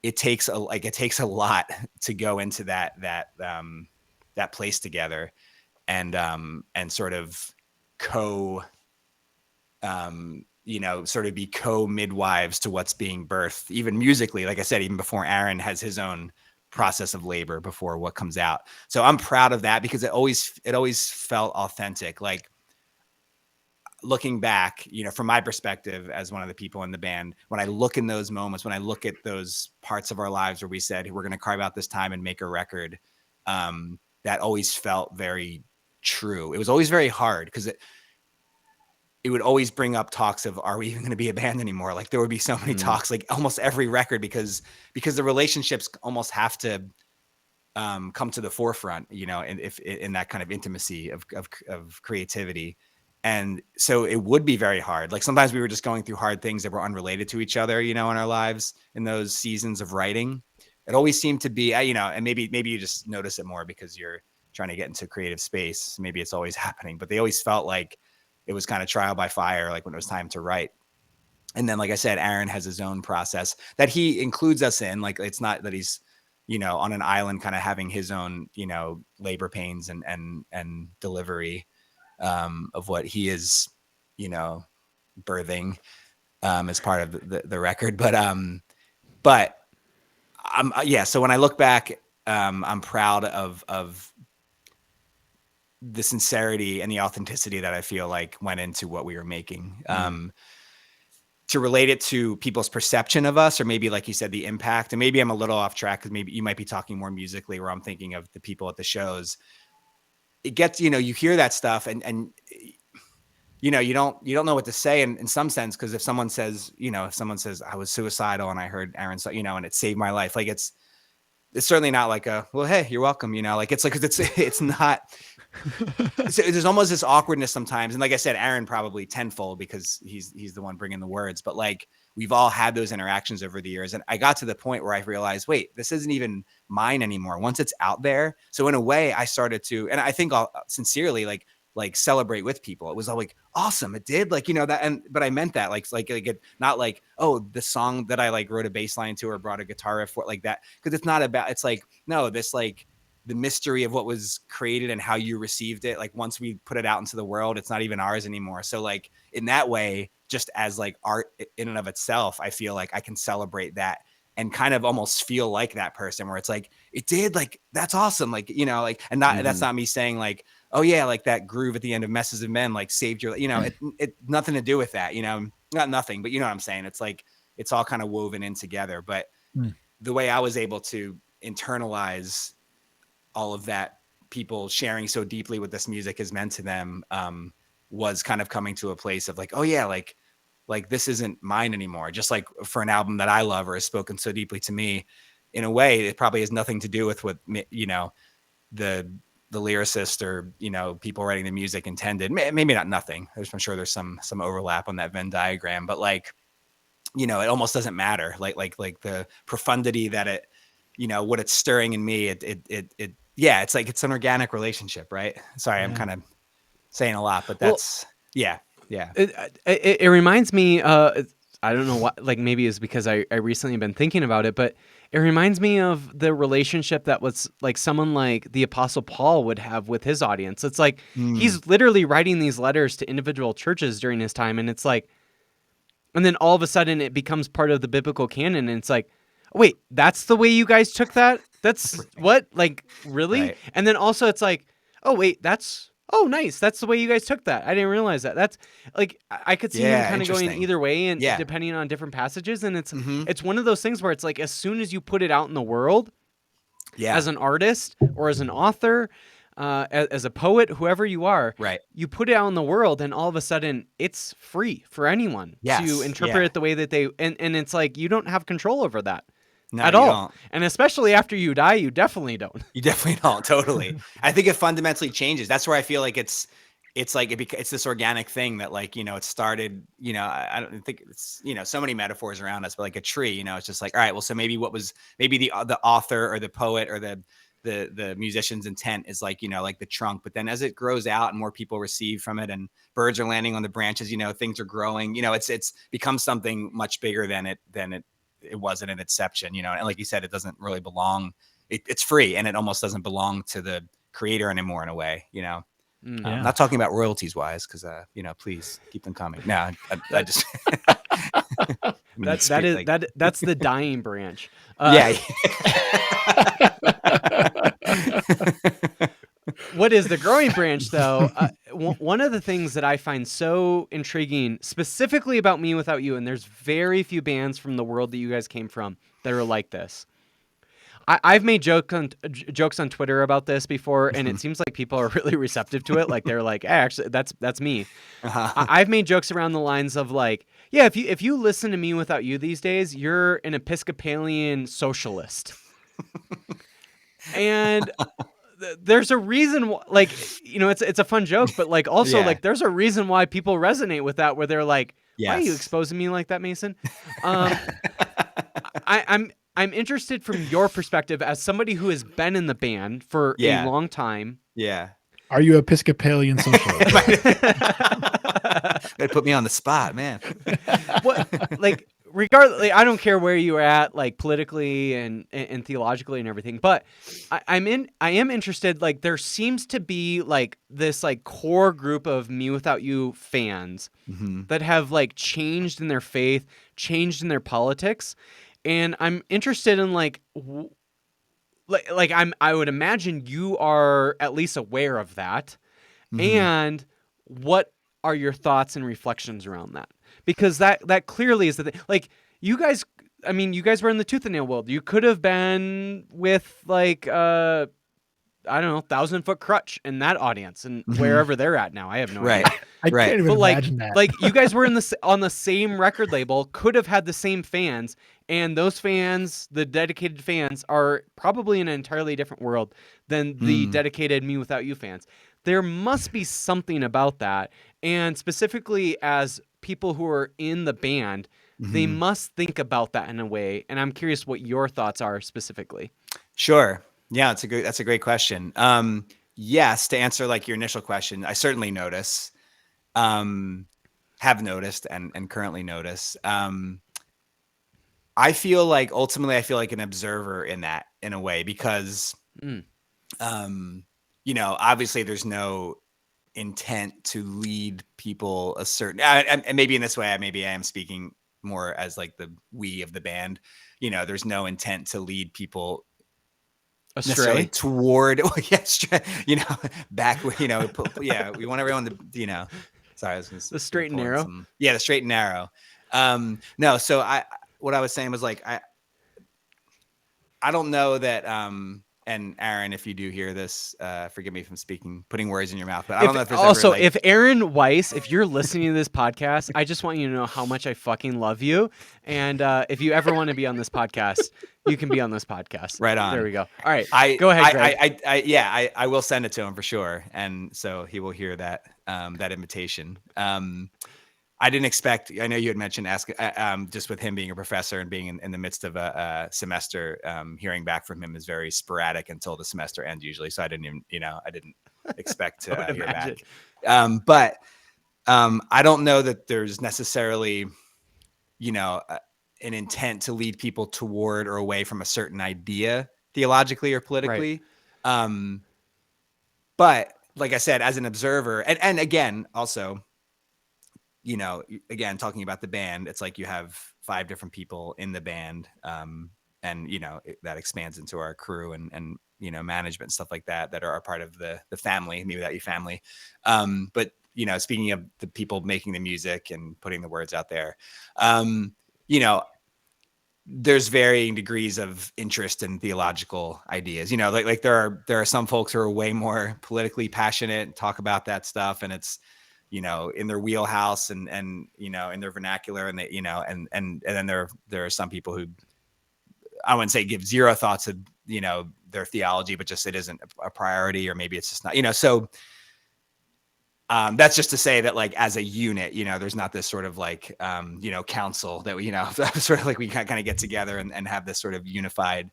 it takes a lot to go into that place together, and sort of sort of be co-midwives to what's being birthed, even musically, like I said, even before Aaron has his own process of labor before what comes out. So I'm proud of that, because it always felt authentic. Like, looking back, from my perspective as one of the people in the band, when I look in those moments, when I look at those parts of our lives where we said, we're going to carve out this time and make a record, that always felt very true. It was always very hard, because it would always bring up talks of, are we even going to be a band anymore? Like, there would be so many talks, like almost every record, because the relationships almost have to come to the forefront, and if in that kind of intimacy of creativity. And so it would be very hard. Like, sometimes we were just going through hard things that were unrelated to each other, in our lives, in those seasons of writing. It always seemed to be, and maybe you just notice it more because you're trying to get into creative space. Maybe it's always happening, but they always felt like it was kind of trial by fire, like when it was time to write. And then, like I said, Aaron has his own process that he includes us in. Like, it's not that he's, on an island kind of having his own, labor pains and delivery of what he is, birthing as part of the record. But so when I look back, I'm proud of the sincerity and the authenticity that I feel like went into what we were making. To relate it to people's perception of us, or maybe, like you said, the impact, and maybe I'm a little off track because maybe you might be talking more musically, where I'm thinking of the people at the shows. It gets, you hear that stuff and you don't know what to say in some sense. Cause if someone says I was suicidal and I heard Aaron, and it saved my life. Like, it's certainly not like well, hey, you're welcome. Like, it's like, it's not, there's almost this awkwardness sometimes. And like I said, Aaron probably tenfold, because he's the one bringing the words, but like, we've all had those interactions over the years. And I got to the point where I realized, wait, this isn't even mine anymore once it's out there. So in a way, I started to, and I think I'll sincerely like celebrate with people. It was all like, awesome, it did, like, that. But I meant that like it, not like, oh, the song that I like wrote a bass line to or brought a guitar riff for, like that. Cause it's not about, it's like, no, this, like, the mystery of what was created and how you received it. Like, once we put it out into the world, it's not even ours anymore. So like, in that way, just as like art in and of itself, I feel like I can celebrate that and kind of almost feel like that person, where it's like, it did, like, that's awesome. Like, like, and not, that's not me saying like, oh yeah, like that groove at the end of Messes of Men, like, saved your, it nothing to do with that, not nothing, but you know what I'm saying? It's like, it's all kind of woven in together. But the way I was able to internalize all of that, people sharing so deeply what this music has meant to them, was kind of coming to a place of like, oh yeah, like this isn't mine anymore. Just like for an album that I love or has spoken so deeply to me, in a way, it probably has nothing to do with what, the lyricist or, people writing the music intended. Maybe not nothing. I'm sure there's some overlap on that Venn diagram, but like, it almost doesn't matter. Like the profundity that it, what it's stirring in me, yeah, it's like, it's an organic relationship, right? Sorry, I'm kind of saying a lot, but that's, yeah. It reminds me, I don't know what, like, maybe it's because I recently been thinking about it, but it reminds me of the relationship that was like someone like the Apostle Paul would have with his audience. It's like, he's literally writing these letters to individual churches during his time. And it's like, and then all of a sudden it becomes part of the biblical canon. And it's like, wait, that's the way you guys took that? That's what? Like, really? Right. And then also it's like, oh, wait, oh, nice. That's the way you guys took that. I didn't realize that. That's like, I could see him kind of going either way, and depending on different passages. And it's one of those things where it's like, as soon as you put it out in the world, as an artist or as an author, as a poet, whoever you are, Right. you put it out in the world, and all of a sudden it's free for anyone to interpret it the way that they, and it's like, you don't have control over that at you all. don't. And especially after you die, you definitely don't. You definitely don't. Totally. I think it fundamentally changes. That's where I feel like it's like it's this organic thing that, like, you know, it started, you know, I don't think it's, you know, so many metaphors around us, but like a tree, you know, it's just like, all right, well, so maybe the author or the poet or the musician's intent is like, you know, like the trunk, but then as it grows out and more people receive from it and birds are landing on the branches, you know, things are growing, you know, it's become something much bigger than it was in an inception, you know, and like you said, it doesn't really belong. It's free, and it almost doesn't belong to the creator anymore in a way, you know. Not talking about royalties wise, because you know, please keep them coming. No, I just that's the dying branch. Yeah. What is the growing branch, though? One of the things that I find so intriguing, specifically about Me Without You, and there's very few bands from the world that you guys came from that are like this. I've made jokes on Twitter about this before, and it seems like people are really receptive to it. Like, they're like, hey, actually, that's me. I've made jokes around the lines of like, yeah, if you listen to Me Without You these days, you're an Episcopalian socialist. And there's a reason like, you know, it's a fun joke, but like also like there's a reason why people resonate with that, where they're like, why are you exposing me like that, Mason? I'm interested from your perspective as somebody who has been in the band for a long time. Yeah. Are you Episcopalian socialist? They put me on the spot, man. What, like, regardless, like, I don't care where you're at, like, politically and theologically and everything, but I am interested. Like, there seems to be like this like core group of Me Without You fans that have like changed in their faith, changed in their politics, and I'm interested in like. I would imagine you are at least aware of that. And what are your thoughts and reflections around that? Because that clearly is the thing. Like, you guys, I mean, you guys were in the Tooth and Nail world. You could have been with like, I don't know, 1,000-Foot Crutch in that audience, and wherever they're at now. I have no idea. I can't even imagine that. Like, you guys were on the same record label, could have had the same fans, and those fans, the dedicated fans, are probably in an entirely different world than the dedicated Me Without You fans. There must be something about that, and specifically as people who are in the band, they must think about that in a way. And I'm curious what your thoughts are specifically. Sure. Yeah, that's a great question. Yes, to answer like your initial question, I certainly notice, have noticed and currently notice. I feel like ultimately an observer in a way, because, you know, obviously there's no intent to lead people a certain, and maybe in this way, maybe I am speaking more as like the we of the band, you know, there's no intent to lead people astray toward, you know, back, you know, we want everyone to, you know, sorry, the straight and narrow. The straight and narrow. No, so what I was saying was like, I don't know that, and Aaron, if you do hear this, forgive me from putting words in your mouth, but I don't know if there's also, ever, like... if Aaron Weiss, if you're listening to this podcast, I just want you to know how much I fucking love you. And if you ever want to be on this podcast, you can be on this podcast. Right on. There we go. All right. Go ahead, Greg. I will send it to him for sure. And so he will hear that, that invitation. I didn't expect, I know you had mentioned just with him being a professor and being in the midst of a semester, hearing back from him is very sporadic until the semester ends usually. So I didn't even, you know, I didn't expect to hear back. But I don't know that there's necessarily, you know, an intent to lead people toward or away from a certain idea theologically or politically. Right. But like I said, as an observer, and again, also, you know, again, talking about the band, it's like you have 5 different people in the band. And, you know, that expands into our crew and, you know, management and stuff like that are part of the family, Me Without You family. But, you know, speaking of the people making the music and putting the words out there, you know, there's varying degrees of interest in theological ideas. Like there are some folks who are way more politically passionate and talk about that stuff, and it's, in their wheelhouse and in their vernacular, and they, and then there are some people who, I wouldn't say give zero thoughts of, their theology, but just it isn't a priority, or maybe it's just not, so that's just to say that, like, as a unit, there's not this sort of like, council that we, sort of like we kind of get together and have this sort of unified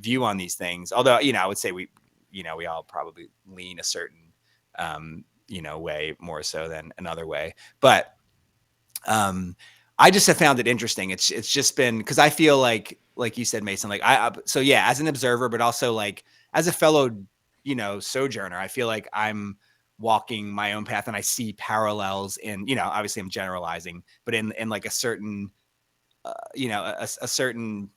view on these things. Although, I would say we all probably lean a certain, way more so than another way. But I just have found it interesting. It's just been, because I feel like you said, Mason, like so yeah, as an observer, but also like as a fellow, sojourner, I feel like I'm walking my own path, and I see parallels in, obviously I'm generalizing, but in like a certain, a certain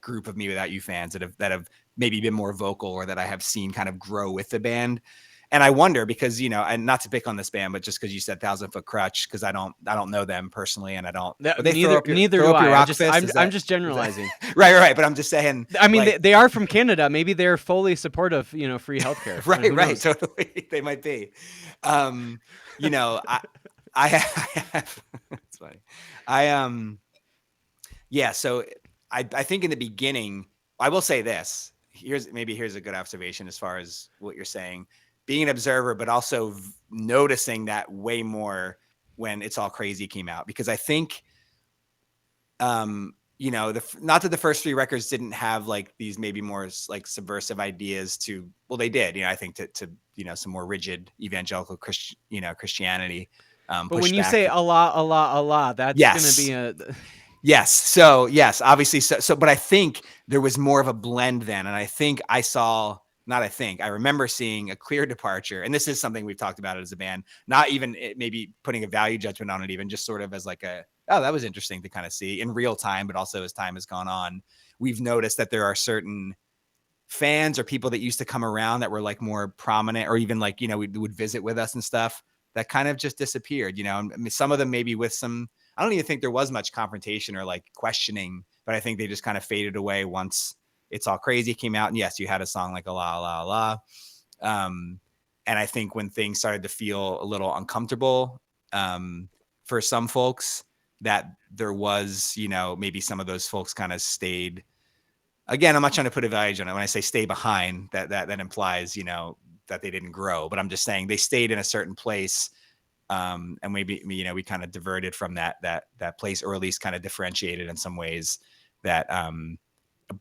group of Me Without You fans that have maybe been more vocal, or that I have seen kind of grow with the band. And I wonder, because, and not to pick on this band, but just because you said 1,000 Foot Crutch, because I don't know them personally, and I don't. Neither do I. I'm just generalizing. Right. But I'm just saying. I mean, they are from Canada. Maybe they're fully supportive, free healthcare. Right. Totally, they might be. I have. It's funny. Yeah. So I think in the beginning, I will say this. Here's a good observation as far as what you're saying. Being an observer, but also noticing that way more when It's All Crazy came out, because I think, not that the first 3 records didn't have like these maybe more like subversive ideas to, well, they did, I think to some more rigid evangelical Christianity. But when you say Allah, that's yes. going to be a. Yes. So yes, obviously. So, but I think there was more of a blend then. And I think I remember seeing a clear departure. And this is something we've talked about as a band, not even maybe putting a value judgment on it, even just sort of as like that was interesting to kind of see in real time, but also as time has gone on, we've noticed that there are certain fans or people that used to come around that were like more prominent, or even like, would visit with us and stuff, that kind of just disappeared, I mean, some of them maybe with some, I don't even think there was much confrontation or like questioning, but I think they just kind of faded away once It's All Crazy came out. And yes, you had a song like Allah, Allah, Allah. And I think when things started to feel a little uncomfortable for some folks, that there was, maybe some of those folks kind of stayed. Again, I'm not trying to put a value on it. When I say stay behind, that implies, that they didn't grow. But I'm just saying they stayed in a certain place. And maybe, we kind of diverted from that place, or at least kind of differentiated in some ways that,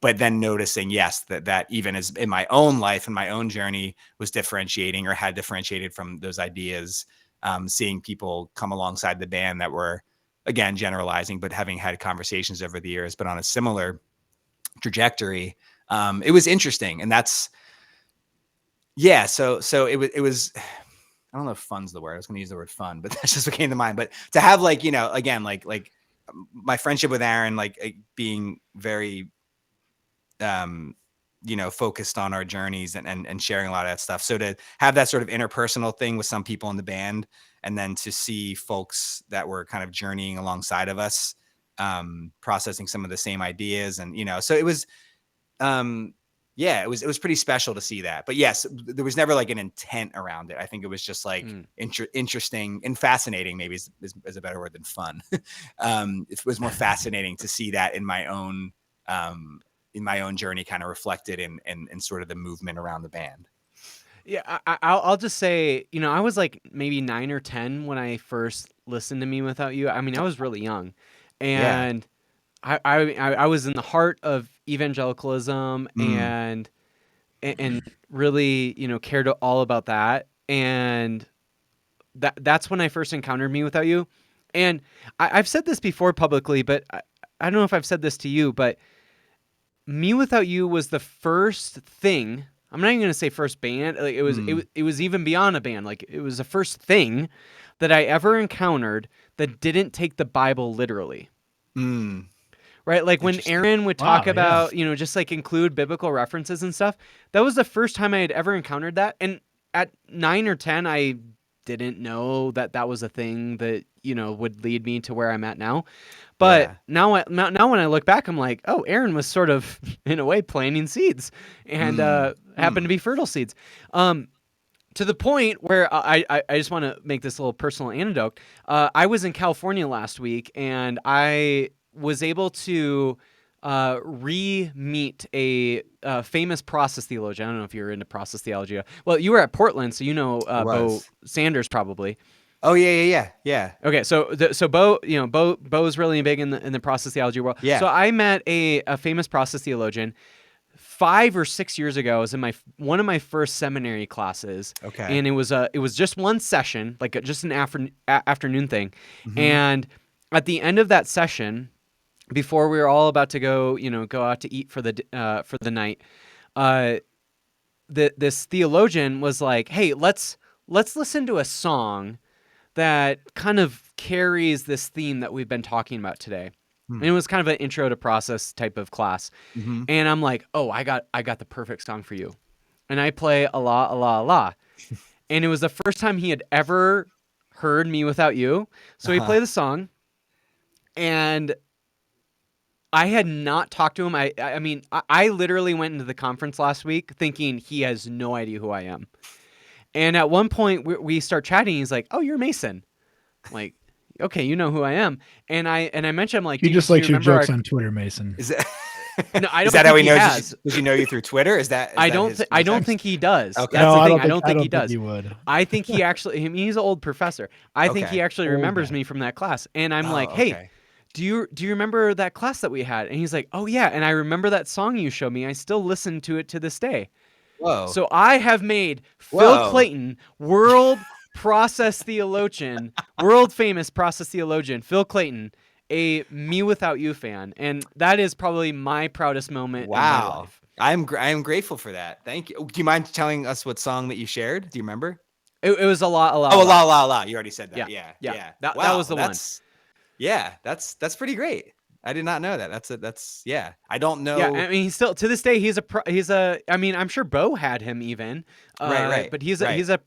but then noticing, yes, that even as in my own life and my own journey was differentiating, or had differentiated from those ideas, seeing people come alongside the band that were, again, generalizing, but having had conversations over the years, but on a similar trajectory, it was interesting. And that's, yeah. So it was, I don't know if fun's the word. I was going to use the word fun, but that's just what came to mind. But to have like, again, like my friendship with Aaron, like being very, focused on our journeys and sharing a lot of that stuff. So to have that sort of interpersonal thing with some people in the band, and then to see folks that were kind of journeying alongside of us, processing some of the same ideas, and, so it was, yeah, it was pretty special to see that. But yes, there was never like an intent around it. I think it was just like interesting and fascinating, maybe is a better word than fun. It was more fascinating to see that in my own journey, kind of reflected in sort of the movement around the band. Yeah, I'll just say, I was like maybe 9 or 10 when I first listened to Me Without You. I mean, I was really young, and I was in the heart of evangelicalism, and really, cared all about that. And that's when I first encountered Me Without You. And I've said this before publicly, but I don't know if I've said this to you, but Me Without You was the first thing. I'm not even going to say first band. Like it was even beyond a band. Like it was the first thing that I ever encountered that didn't take the Bible literally. Right? Like when Aaron would talk about, just like include biblical references and stuff, that was the first time I had ever encountered that. And at 9 or 10, I didn't know that that was a thing that, you know, would lead me to where I'm at now. But now when I look back, I'm like, oh, Aaron was sort of, in a way, planting seeds and happened to be fertile seeds. To the point where I just want to make this little personal anecdote. I was in California last week, and I was able to re-meet a famous process theologian. I don't know if you're into process theology. Well, you were at Portland, so you know Bo Sanders probably. Oh yeah. Okay, so Bo's really big in the process theology world. Yeah. So I met a famous process theologian 5 or 6 years ago. I was in one of my first seminary classes. Okay. And it was just one session, like just an afternoon thing. And at the end of that session, before we were all about to go out to eat for the night, this theologian was like, "Hey, let's listen to a song that kind of carries this theme that we've been talking about today." And it was kind of an intro to process type of class. And I'm like, "Oh, I got the perfect song for you." And I play a la. And it was the first time he had ever heard Me Without You. So he played the song, and I had not talked to him. I mean, I literally went into the conference last week thinking he has no idea who I am. And at one point we start chatting. He's like, "Oh, you're Mason." I'm like, "Okay, you know who I am." And I mentioned, I'm like, he just likes your jokes on Twitter, Mason. Is that? No, I don't. Is that think how he knows? has. Does he know you through Twitter? Is that? I don't think he does. Okay. That's No, the thing. I don't think he does. he would. I think he actually. I mean, he's an old professor. I think he actually remembers me from that class. And I'm like, "Hey, okay. do you remember that class that we had?" And he's like, "Oh yeah." And I remember that song you showed me. I still listen to it to this day. Whoa. So I have made Phil Clayton, world famous process theologian, Phil Clayton, a Me Without You fan, and that is probably my proudest moment in my life. I am grateful for that. Thank you. Do you mind telling us what song that you shared? Do you remember? It was a lot. Oh, la. You already said that. Yeah. Yeah. That was the one. Yeah, that's pretty great. I did not know that. That's I don't know. Yeah, I mean, he's still to this day. He's a. I mean, I'm sure Bo had him even. Right. But he's a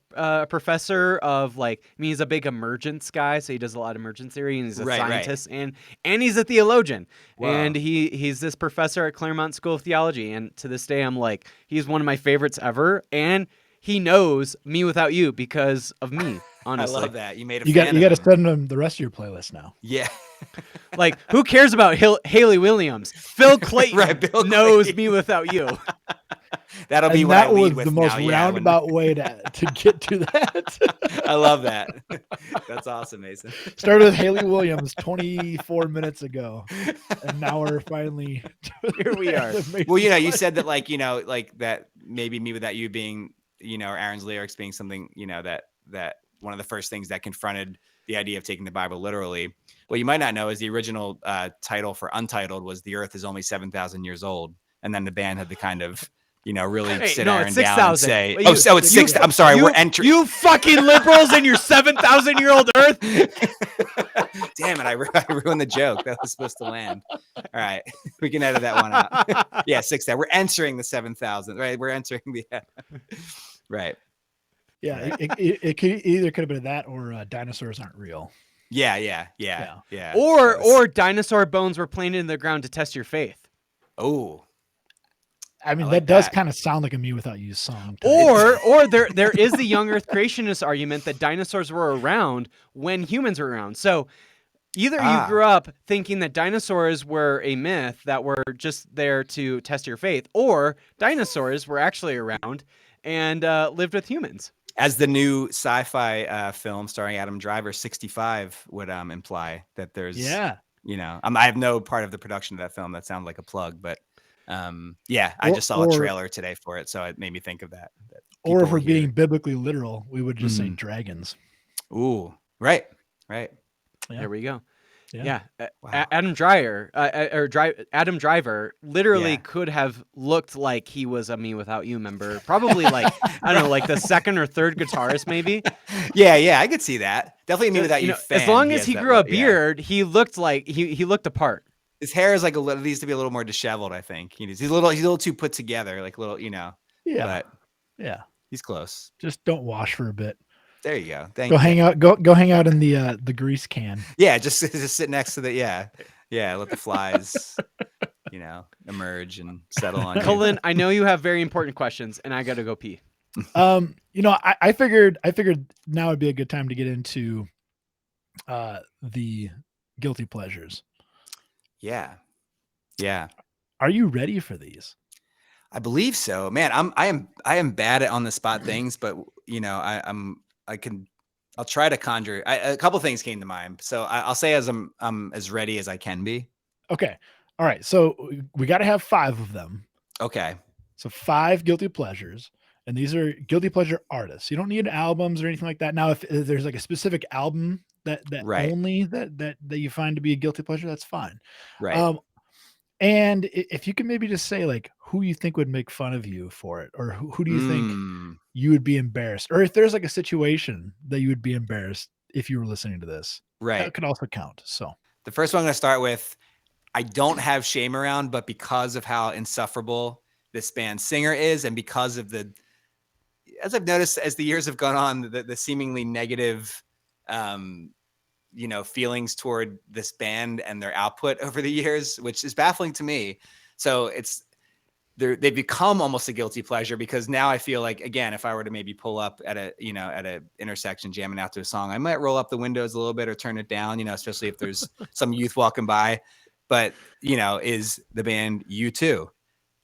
professor of, like, I mean, he's a big emergence guy, so he does a lot of emergence theory, and he's a scientist, and he's a theologian. Wow. And he's this professor at Claremont School of Theology, and to this day, I'm like, he's one of my favorites ever, and he knows Me Without You because of me. Honestly, I love that. You made a you got to send him the rest of your playlist now. Yeah. Like, who cares about Haley Williams? Phil Clayton knows Me Without You. That'll be what that I lead was with the most now, roundabout way to get to that. I love that. That's awesome, Mason. Started with Haley Williams 24 minutes ago, and now we're finally here. We are. Well, you said that, like that maybe Me Without You being, or Aaron's lyrics being something, that one of the first things that confronted the idea of taking the Bible literally. What you might not know is the original title for Untitled was "The Earth is Only 7,000 years old," and then the band had to kind of, really sit Aaron down and say, "It's 6." I'm sorry, we're entering. You fucking liberals and your 7,000-year-old Earth. Damn it! I ruined the joke. That was supposed to land. All right, we can edit that one out. Yeah, 6,000. We're entering the 7,000. Right, we're entering the. Right. Yeah, it could have been that, or dinosaurs aren't real. Yeah. Or dinosaur bones were planted in the ground to test your faith. Oh, I mean, that does kind of sound like a Me Without You song. Or there is the young Earth creationist argument that dinosaurs were around when humans were around. So either you grew up thinking that dinosaurs were a myth that were just there to test your faith, or dinosaurs were actually around and lived with humans. As the new sci-fi film starring Adam Driver, 65 would imply that there's, I have no part of the production of that film. That sounds like a plug, but I just saw a trailer today for it, so it made me think of that. Or if we're being biblically literal, we would just say dragons. Ooh, right. Yeah. There we go. Yeah. Wow. Adam Driver literally could have looked like he was a Me Without You member. Probably like, I don't know, like the second or third guitarist maybe. Yeah, I could see that. Definitely Me Without You fan. As long as he grew a beard, he looked like he looked apart. His hair is like needs to be a little more disheveled, I think. He's a little too put together, like little, Yeah. But yeah. He's close. Just don't wash for a bit. There you go. Thank Go you. hang out. Go hang out in the grease can. Yeah, just sit next to the let the flies, emerge and settle on you. Cullen, I know you have very important questions, and I got to go pee. I figured now would be a good time to get into the guilty pleasures. Yeah. Are you ready for these? I believe so, man. I am bad at on the spot things, but I'll try to conjure. A couple things came to mind, so I'll say as I'm as ready as I can be. Okay. All right. So we got to have 5 of them. Okay. So 5 guilty pleasures, and these are guilty pleasure artists. You don't need albums or anything like that. Now, if there's like a specific album that Right. only that you find to be a guilty pleasure, that's fine. Right. And if you can maybe just say like who you think would make fun of you for it, or who do you think you would be embarrassed, or if there's like a situation that you would be embarrassed if you were listening to this, Right. that could also count. So the first one I'm going to start with, I don't have shame around, but because of how insufferable this band's singer is, and because of as I've noticed as the years have gone on, the seemingly negative, feelings toward this band and their output over the years, which is baffling to me. So they've become almost a guilty pleasure, because now I feel like, again, if I were to maybe pull up at a intersection jamming out to a song, I might roll up the windows a little bit or turn it down, especially if there's some youth walking by. But, is the band U2.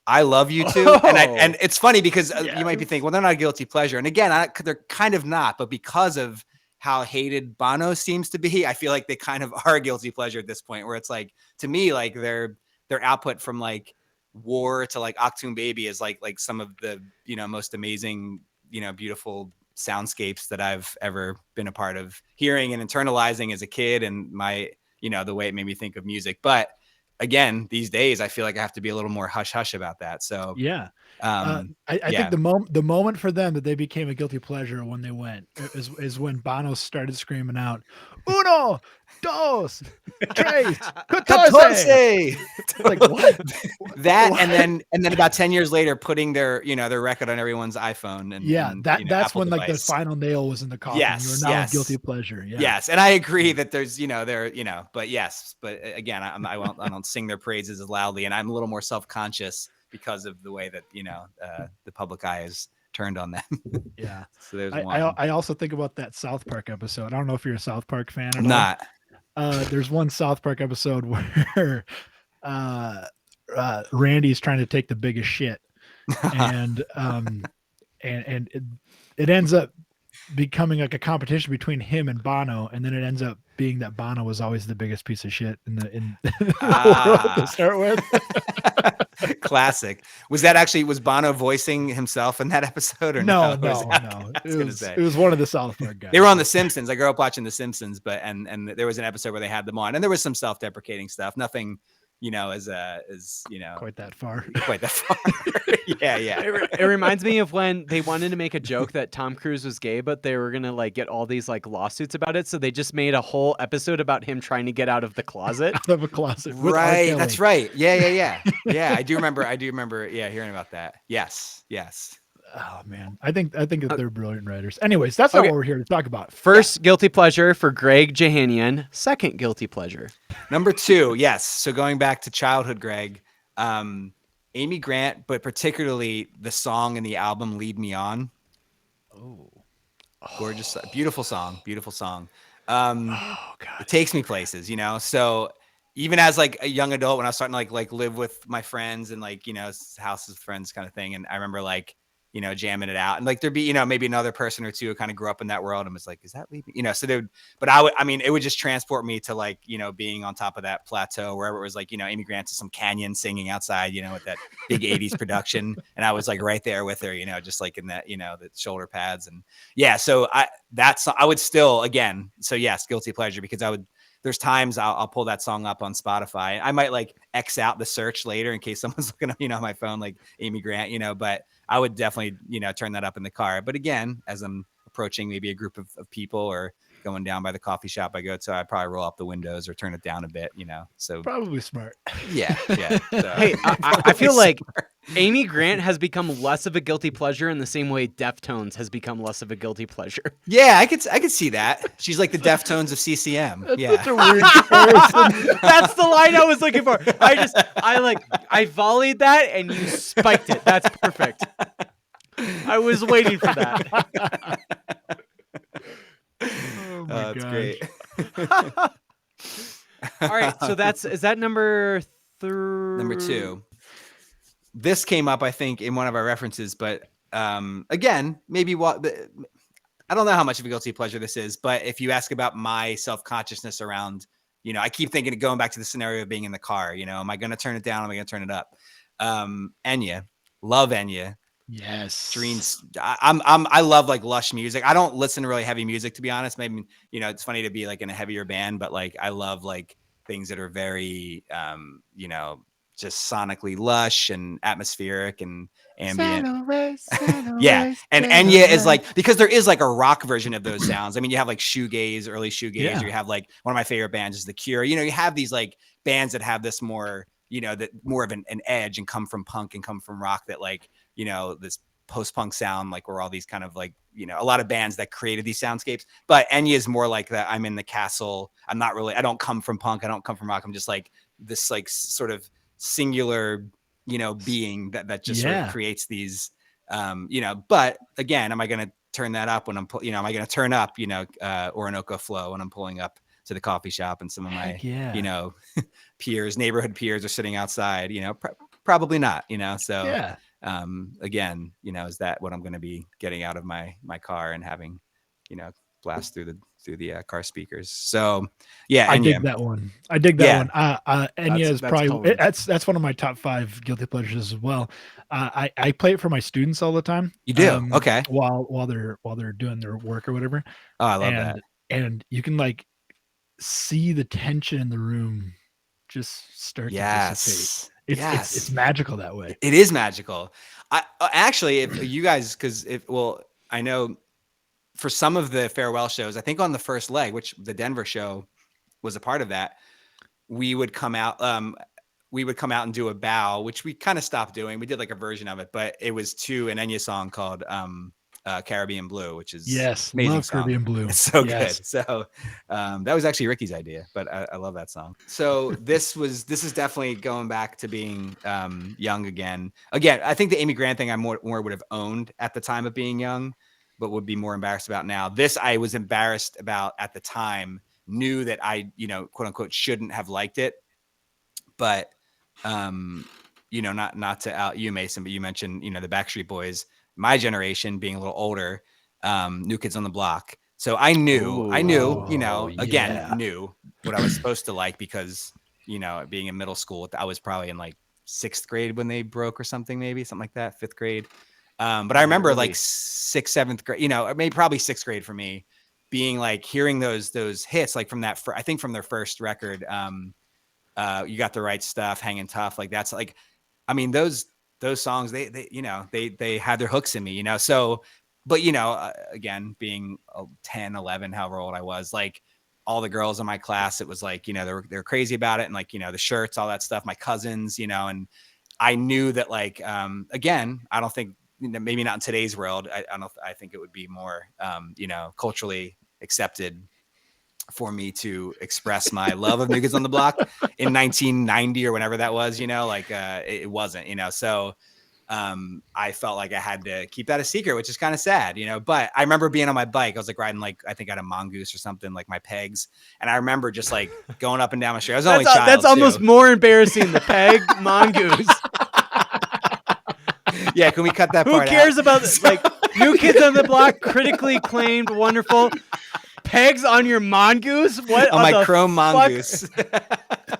I love U2. And it's funny because you might be thinking, well, they're not a guilty pleasure. And again, they're kind of not, but because of how hated Bono seems to be, I feel like they kind of are a guilty pleasure at this point, where it's like, to me, like their output from like War to like Achtung Baby is like some of the, most amazing, beautiful soundscapes that I've ever been a part of hearing and internalizing as a kid, and my, the way it made me think of music. But again, these days, I feel like I have to be a little more hush hush about that. So yeah. I think the moment for them that they became a guilty pleasure when they went is when Bono started screaming out, "Uno, dos, tres, 14." Like what? That what? and then about 10 years later, putting their their record on everyone's iPhone, and that's Apple when device. Like the final nail was in the coffin. Yes, you are now a guilty pleasure. Yeah. Yes, and I agree that there's but yes, but again, I don't sing their praises as loudly, and I'm a little more self-conscious because of the way that the public eye is turned on them. Yeah. So there's one. I also think about that South Park episode. I don't know if you're a South Park fan or not. There's one South Park episode where Randy's trying to take the biggest shit, and it ends up becoming like a competition between him and Bono, and then it ends up being that Bono was always the biggest piece of shit in the world to start with. Classic. Was Bono voicing himself in that episode, or no? It was one of the South Park guys. They were on The Simpsons. I grew up watching The Simpsons, but and there was an episode where they had them on, and there was some self-deprecating stuff. Nothing, as quite that far. Yeah. It reminds me of when they wanted to make a joke that Tom Cruise was gay, but they were gonna like get all these like lawsuits about it, so they just made a whole episode about him trying to get out of the closet. Out of a closet. Right. That's right. Yeah. Yeah. I do remember. Yeah, hearing about that. Yes. Oh man, I think that they're brilliant writers. Anyways, that's not what we're here to talk about. First guilty pleasure for Greg Jehanian. Second guilty pleasure. Number 2. Yes. So going back to childhood, Greg, Amy Grant, but particularly the song in the album "Lead Me On." Oh, gorgeous, beautiful song. God, it takes me places, So even as like a young adult, when I was starting to like live with my friends and like houses with friends kind of thing, and I remember like jamming it out, and like there'd be maybe another person or two who kind of grew up in that world and was like, is that Lead Me? So they would, but it would just transport me to like being on top of that plateau wherever it was like Amy Grant to some canyon singing outside with that big 80s production, and I was like right there with her, just like in that the shoulder pads, and so I would still, again, so yes, guilty pleasure, because there's times I'll pull that song up on Spotify. I might like X out the search later in case someone's looking up, on my phone, like Amy Grant, but I would definitely, turn that up in the car. But again, as I'm approaching maybe a group of people or going down by the coffee shop I go to, I probably roll up the windows or turn it down a bit, so Probably smart. yeah. So. Hey, I feel like Amy Grant has become less of a guilty pleasure in the same way Deftones has become less of a guilty pleasure. Yeah, I could see that. She's like the Deftones of CCM. That's Yeah. such a weird comparison. That's the line I was looking for. I volleyed that and you spiked it. That's perfect. I was waiting for that. Oh my That's gosh. great. All right, so is that number 2. This came up, I think, in one of our references, but again, maybe I don't know how much of a guilty pleasure this is, but if you ask about my self-consciousness around, I keep thinking of going back to the scenario of being in the car, am I going to turn it down? Am I going to turn it up? Enya, love Enya. Yes. Dreams. I love like lush music. I don't listen to really heavy music, to be honest. Maybe, it's funny to be like in a heavier band, but like, I love like things that are very, just sonically lush and atmospheric and ambient. Yeah. And Enya is like, because there is like a rock version of those sounds. I mean, you have like shoegaze, early shoegaze, or you have like one of my favorite bands is The Cure. You have these like bands that have this more, that more of an edge and come from punk and come from rock that like, this post-punk sound, like we're all these kind of like, a lot of bands that created these soundscapes, but Enya is more like that. I'm in the castle. I don't come from punk. I don't come from rock. I'm just like this, like sort of singular, being that just sort of creates these, but again, am I going to turn that up when I'm, am I going to turn up, Orinoco Flow when I'm pulling up to the coffee shop and some of my, neighborhood peers are sitting outside, probably not, so again, is that what I'm going to be getting out of my car and having, blast through the car speakers? So yeah, I dig that one. Enya is probably totally. that's one of my top 5 guilty pleasures as well. I play it for my students all the time. You do? Okay. While they're doing their work or whatever. Oh, I love that. And you can like see the tension in the room just start to dissipate. It's magical that way. It is magical. I actually, if you guys, I know for some of the farewell shows, I think on the first leg, which the Denver show was a part of that, we would come out and do a bow, which we kind of stopped doing. We did like a version of it, but it was to an Enya song called Caribbean Blue, which is amazing love song. Caribbean Blue. It's so good. So that was actually Ricky's idea, but I love that song. So this is definitely going back to being young again. Again, I think the Amy Grant thing I more would have owned at the time of being young, but would be more embarrassed about now. This I was embarrassed about at the time, knew that I, quote unquote, shouldn't have liked it. But not to out you, Mason, but you mentioned, the Backstreet Boys, my generation being a little older, New Kids on the Block. So I knew, knew what I was supposed to like because, being in middle school, I was probably in like 6th grade when they broke or something, maybe something like that, 5th grade. But I remember like 6th, 7th grade, maybe probably 6th grade for me, being like hearing those hits, like from that, I think from their first record, You Got the Right Stuff, Hanging Tough. Like that's like, I mean, those songs, they had their hooks in me, so, but, again, being 10, 11, however old I was, like all the girls in my class, it was like, they're crazy about it. And like, the shirts, all that stuff, my cousins, and I knew that like, again, I don't think, maybe not in today's world. I think it would be more, culturally accepted for me to express my love of New Kids on the Block in 1990 or whenever that was, it wasn't, so I felt like I had to keep that a secret, which is kind of sad, but I remember being on my bike. I was like riding, like, I think I had a Mongoose or something, like my pegs. And I remember just like going up and down my street. I was the only child. That's almost more embarrassing. The peg Mongoose. Yeah. Can we cut that part out? Who cares about this? Like New Kids on the Block, critically acclaimed, wonderful. Pegs on your Mongoose? What on my chrome Mongoose?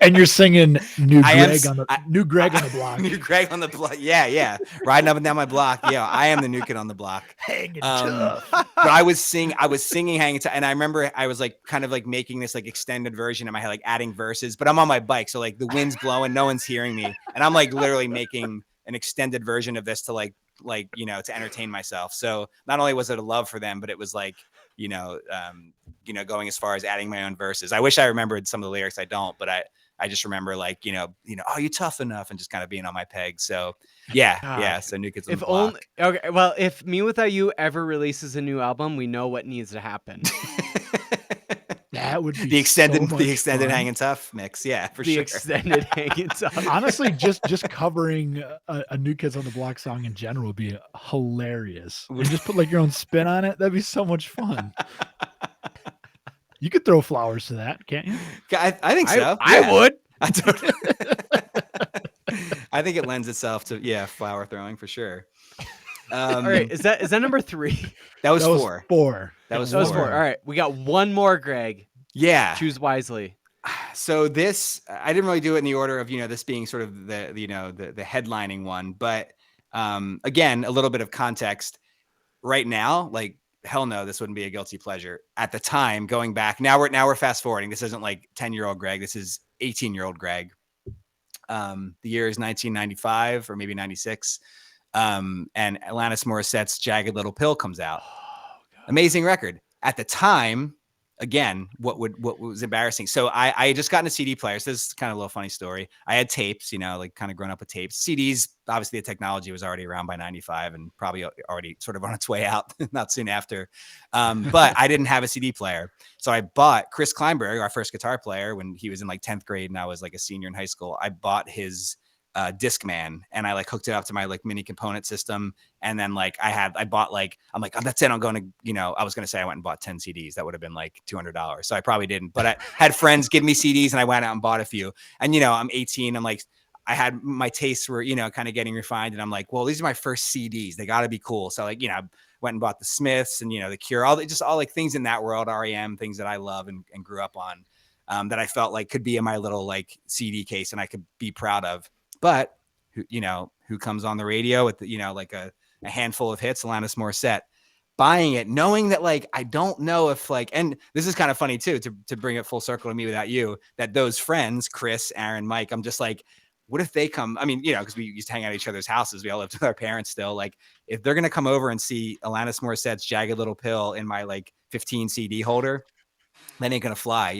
And you're singing New Greg on the Block. New Greg on the Block. Yeah. Riding up and down my block. Yeah, I am the new kid on the block. Hanging tough. But I was singing Hanging Tough. And I remember I was like kind of like making this like extended version in my head, like adding verses, but I'm on my bike. So like the wind's blowing, no one's hearing me. And I'm like literally making an extended version of this to like, to entertain myself. So not only was it a love for them, but it was like, going as far as adding my own verses. I wish I remembered some of the lyrics. I don't, but I just remember like, oh, you tough enough, and just kind of being on my peg. So yeah. God. Yeah. So New Kids on If the Block. only okay, well, if Me Without You ever releases a new album, we know what needs to happen. That would be the extended fun. Hanging Tough mix. Yeah, for the sure. extended Hanging Tough. Honestly, just covering a New Kids on the Block song in general would be hilarious. And just put like your own spin on it. That'd be so much fun. You could throw flowers to that, can't you? I think so. I would. I think it lends itself to flower throwing for sure. All right, is that number 3? That was 4. 4. That was 4. All right, we got one more, Greg. Yeah. Choose wisely. So this, I didn't really do it in the order of this being sort of the headlining one, but again, a little bit of context. Right now, like hell no, this wouldn't be a guilty pleasure. At the time, going back, now we're fast forwarding. This isn't like 10-year-old Greg. This is 18-year-old Greg. The year is 1995 or maybe 96. And Alanis Morissette's Jagged Little Pill comes out. Amazing record. At the time, again, what was embarrassing. So I just got a CD player. So this is kind of a little funny story. I had tapes, like kind of grown up with tapes. CDs, obviously the technology was already around by 95 and probably already sort of on its way out not soon after. But I didn't have a CD player. So I bought Chris Kleinberg, our first guitar player, when he was in like 10th grade and I was like a senior in high school. I bought his Discman and I like hooked it up to my like mini component system. And then like I bought like, I'm like, oh, that's it. I'm going to, I was going to say I went and bought 10 CDs. That would have been like $200. So I probably didn't, but I had friends give me CDs and I went out and bought a few. And, I'm 18. I'm like, I had my tastes were, kind of getting refined. And I'm like, well, these are my first CDs. They got to be cool. So like, I went and bought the Smiths and, the Cure, all like things in that world, REM, things that I love and grew up on, that I felt like could be in my little like CD case and I could be proud of. But who comes on the radio with like a handful of hits, Alanis Morissette, buying it, knowing that like I don't know if like, and this is kind of funny too to bring it full circle to Me Without You, that those friends, Chris, Aaron, Mike, I'm just like, what if they come? I mean, because we used to hang out at each other's houses. We all lived with our parents still. Like, if they're gonna come over and see Alanis Morissette's Jagged Little Pill in my like 15 CD holder, that ain't gonna fly,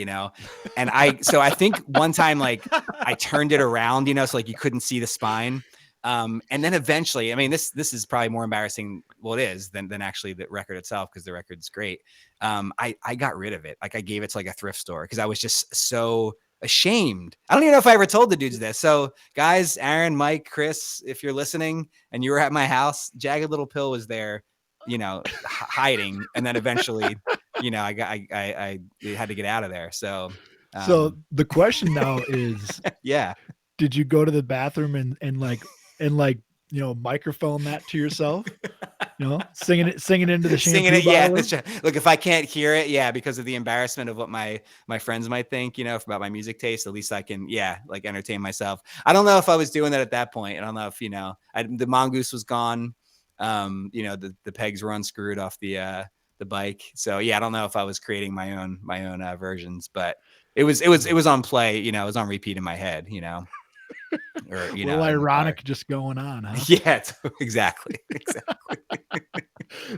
And I think one time like I turned it around, so like you couldn't see the spine. And then eventually, I mean, this is probably more embarrassing. Well, it is than actually the record itself, because the record's great. I got rid of it. Like I gave it to like a thrift store because I was just so ashamed. I don't even know if I ever told the dudes this. So guys, Aaron, Mike, Chris, if you're listening and you were at my house, Jagged Little Pill was there, hiding. And then eventually, I had to get out of there. So the question now is, yeah, did you go to the bathroom and microphone that to yourself? Singing it into the shampoo bottle? Yeah. Look, if I can't hear it, because of the embarrassment of what my friends might think, about my music taste, at least I can, like entertain myself. I don't know if I was doing that at that point. I don't know if, the mongoose was gone. The pegs were unscrewed off the bike. So yeah, I don't know if I was creating my own versions, but it was on play, it was on repeat in my head, or a little ironic just going on, huh? Yeah, exactly.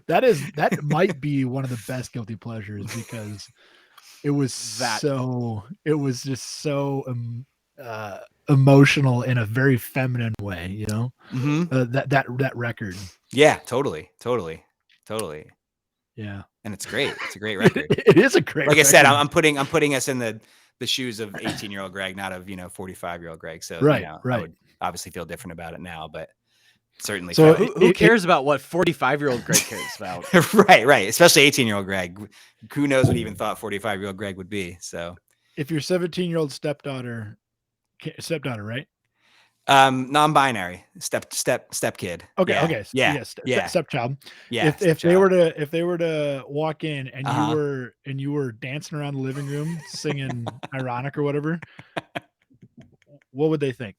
That might be one of the best guilty pleasures, because it was just so emotional in a very feminine way, that record. Yeah, totally. Yeah, and it's great. It's a great record. It is a great. Like record. I said, I'm putting us in the shoes of 18-year-old Greg, not of 45-year-old Greg. So right. I would obviously feel different about it now, but certainly. So who cares about what 45-year-old Greg cares about? Right. Especially 18-year-old Greg. Who knows what he even thought 45-year-old Greg would be? So if your 17-year-old stepdaughter, right? Non-binary step kid. Okay. Yeah. Stepchild. Yeah. If they were to walk in and you were dancing around the living room singing Ironic or whatever, what would they think?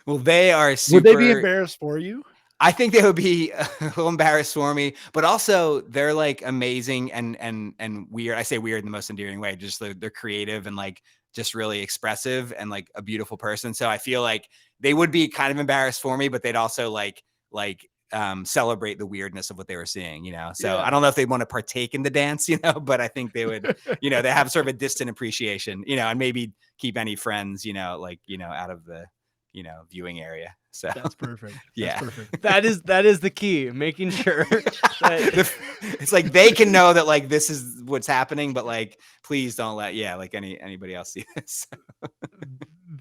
Well, they are super. Would they be embarrassed for you? I think they would be a little embarrassed for me, but also they're like amazing and weird. I say weird in the most endearing way. Just they're creative and like just really expressive and like a beautiful person. So I feel like they would be kind of embarrassed for me, but they'd also like celebrate the weirdness of what they were seeing, you know? So Yeah. I don't know if they want to partake in the dance, you know, but I think they would, you know, they have sort of a distant appreciation, you know, and maybe keep any friends, you know, like, you know, out of the, you know, viewing area. So That's perfect. yeah. That's perfect. That is the key, making sure that It's like they can know that like this is what's happening, but like please don't let like anybody else see this.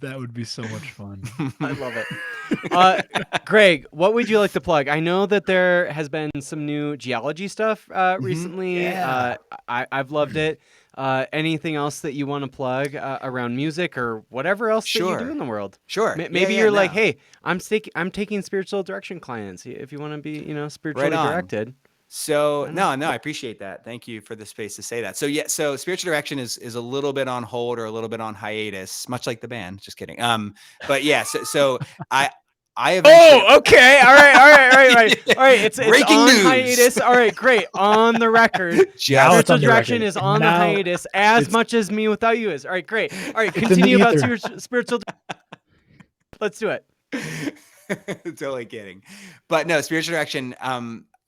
That would be so much fun. I love it. Greg, what would you like to plug? I know that there has been some new geology stuff recently. Yeah. I've loved it. Anything else that you want to plug around music or whatever else that you do in the world? Sure. Maybe you're like, hey, I'm taking spiritual direction clients. If you want to be, you know, spiritually directed. So no, I appreciate that. Thank you for the space to say that. So yeah, so spiritual direction is a little bit on hold or a little bit on hiatus, much like the band. Just kidding. But yeah, so I eventually. Oh, okay. All right. It's Breaking on news. hiatus. All right, great. On the record. Spiritual direction is on the hiatus as much as Me Without You is. All right, great. All right, continue about your spiritual. Let's do it. Totally kidding. But no, spiritual direction.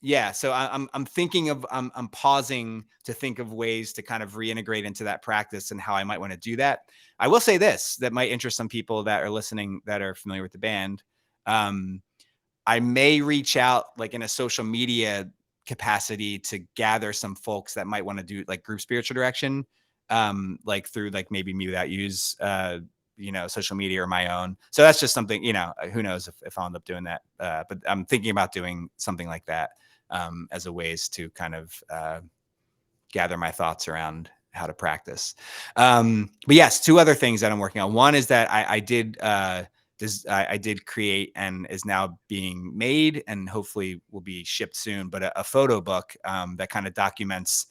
Yeah, so I'm thinking of I'm pausing to think of ways to kind of reintegrate into that practice and how I might want to do that. I will say this that might interest some people that are listening that are familiar with the band. I may reach out like in a social media capacity to gather some folks that might want to do like group spiritual direction, like through like maybe Me Without You's you know, social media or my own. So that's just something, you know, who knows if I'll end up doing that. But I'm thinking about doing something like that as a ways to kind of gather my thoughts around how to practice. But yes, two other things that I'm working on. One is that I did create and is now being made and hopefully will be shipped soon, but a photo book that kind of documents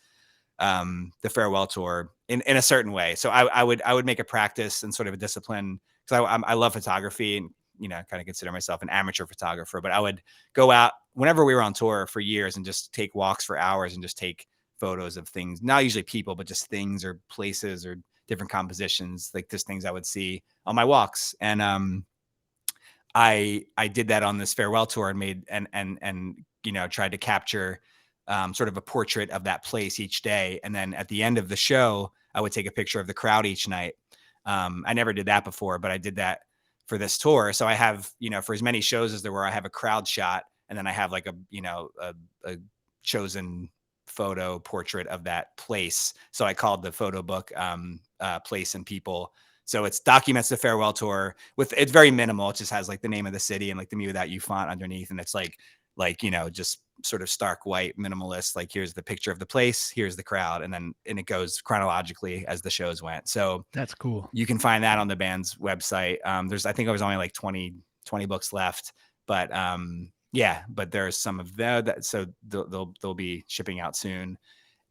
the farewell tour in a certain way. So I would make a practice and sort of a discipline because I love photography and, you know, kind of consider myself an amateur photographer, but I would go out whenever we were on tour for years and just take walks for hours and just take photos of things, not usually people, but just things or places or different compositions, like just things I would see on my walks. And I did that on this farewell tour and made and you know, tried to capture sort of a portrait of that place each day. And then at the end of the show, I would take a picture of the crowd each night. I never did that before, but I did that for this tour. So I have, you know, for as many shows as there were, I have a crowd shot and then I have like a, you know, a chosen photo portrait of that place. So I called the photo book Place and People. So it's documents the farewell tour it's very minimal. It just has like the name of the city and like the Me Without You font underneath. And it's like, you know, just sort of stark white minimalist, like here's the picture of the place, here's the crowd. And it goes chronologically as the shows went. So that's cool. You can find that on the band's website. I think there was only like 20 books left, but yeah, but there's some of that. So they'll be shipping out soon.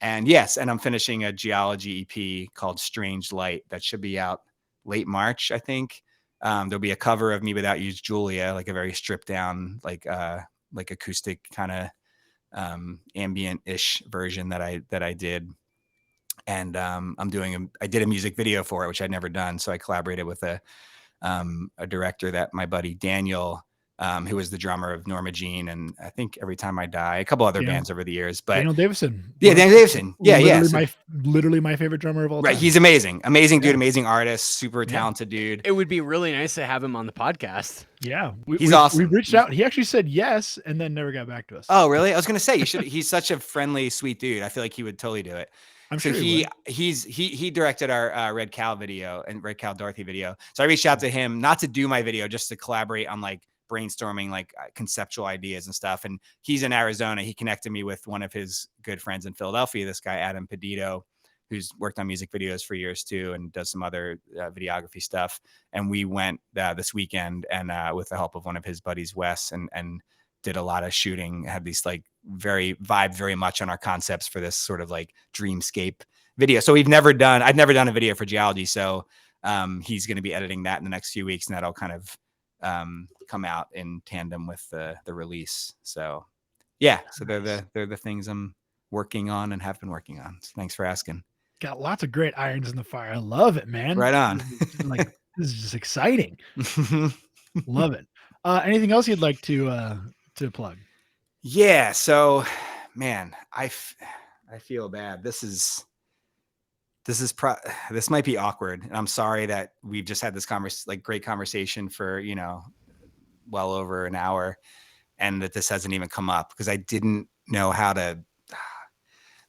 And yes, and I'm finishing a geology EP called Strange Light that should be out late March, I think. There'll be a cover of Me Without You's Julia, like a very stripped down, like acoustic kind of ambient-ish version that I did. And I did a music video for it, which I'd never done. So I collaborated with a director that my buddy Daniel, who was the drummer of Norma Jean and I think Every Time I Die, a couple other bands over the years. But Daniel Davison. Yeah, Daniel Davison. Yeah. Literally my favorite drummer of all time. Right. He's amazing. Amazing dude, amazing artist, super talented dude. It would be really nice to have him on the podcast. Yeah. He's awesome. We reached out. He actually said yes and then never got back to us. Oh, really? I was gonna say he's such a friendly, sweet dude. I feel like he would totally do it. I'm so sure he directed our Red Cow video and Red Cow Dorothy video. So I reached out to him not to do my video, just to collaborate on like brainstorming like conceptual ideas and stuff. And he's in Arizona. He connected me with one of his good friends in Philadelphia, this guy Adam Pedito, who's worked on music videos for years too and does some other videography stuff. And we went this weekend and with the help of one of his buddies, Wes, and did a lot of shooting, had these like very much on our concepts for this sort of like dreamscape video. So I've never done a video for geology. So he's going to be editing that in the next few weeks and that'll kind of come out in tandem with the release. So yeah, so they're the things I'm working on and have been working on. So thanks for asking. Got lots of great irons in the fire. I love it, man. Right on. Like this is just exciting. Love it. Anything else you'd like to plug? Yeah. So, man, I feel bad. This might be awkward, and I'm sorry that we've just had this great conversation for well over an hour, and that this hasn't even come up because I didn't know how to.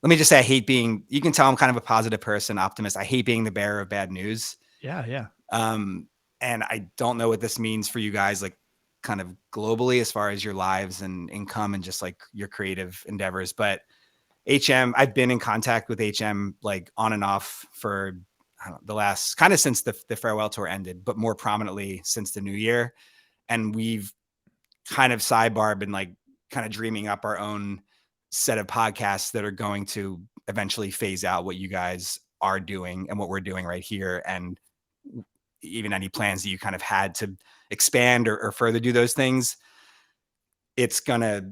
Let me just say, I hate being. You can tell I'm kind of a positive person, optimist. I hate being the bearer of bad news. Yeah. And I don't know what this means for you guys, like kind of globally as far as your lives and income and just like your creative endeavors. But HM, I've been in contact with HM like on and off for the last kind of since the farewell tour ended, but more prominently since the new year. And we've kind of sidebar been like kind of dreaming up our own set of podcasts that are going to eventually phase out what you guys are doing and what we're doing right here. And even any plans that you kind of had to expand or further do those things, it's gonna,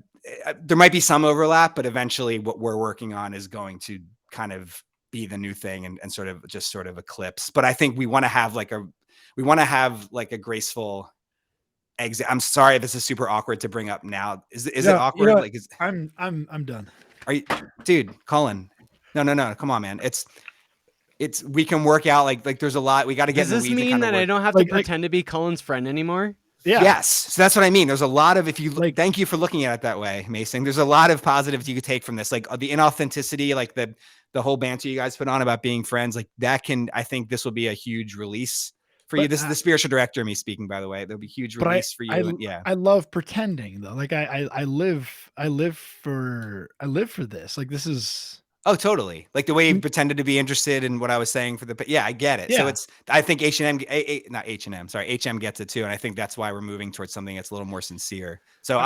there might be some overlap, but eventually what we're working on is going to kind of be the new thing and sort of eclipse. But I think we want to have like a graceful exit. I'm sorry if this is super awkward to bring up now. Is it awkward? Like, I'm done. Are you, dude, Cullen? No. Come on, man. We can work out like there's a lot. We got to get Does in the this weeds. mean that I don't have to pretend to be Cullen's friend anymore? Yeah. Yes. So that's what I mean. There's a lot of, thank you for looking at it that way, Mason. There's a lot of positives you could take from this, like the inauthenticity, like the whole banter you guys put on about being friends. Like that I think this will be a huge release for you. This is the spiritual director of me speaking, by the way. There'll be huge release for you. I love pretending though. Like I live for this. Like this is. Oh, totally. Like the way you pretended to be interested in what I was saying I get it. Yeah. So I think HM gets it too. And I think that's why we're moving towards something that's a little more sincere. So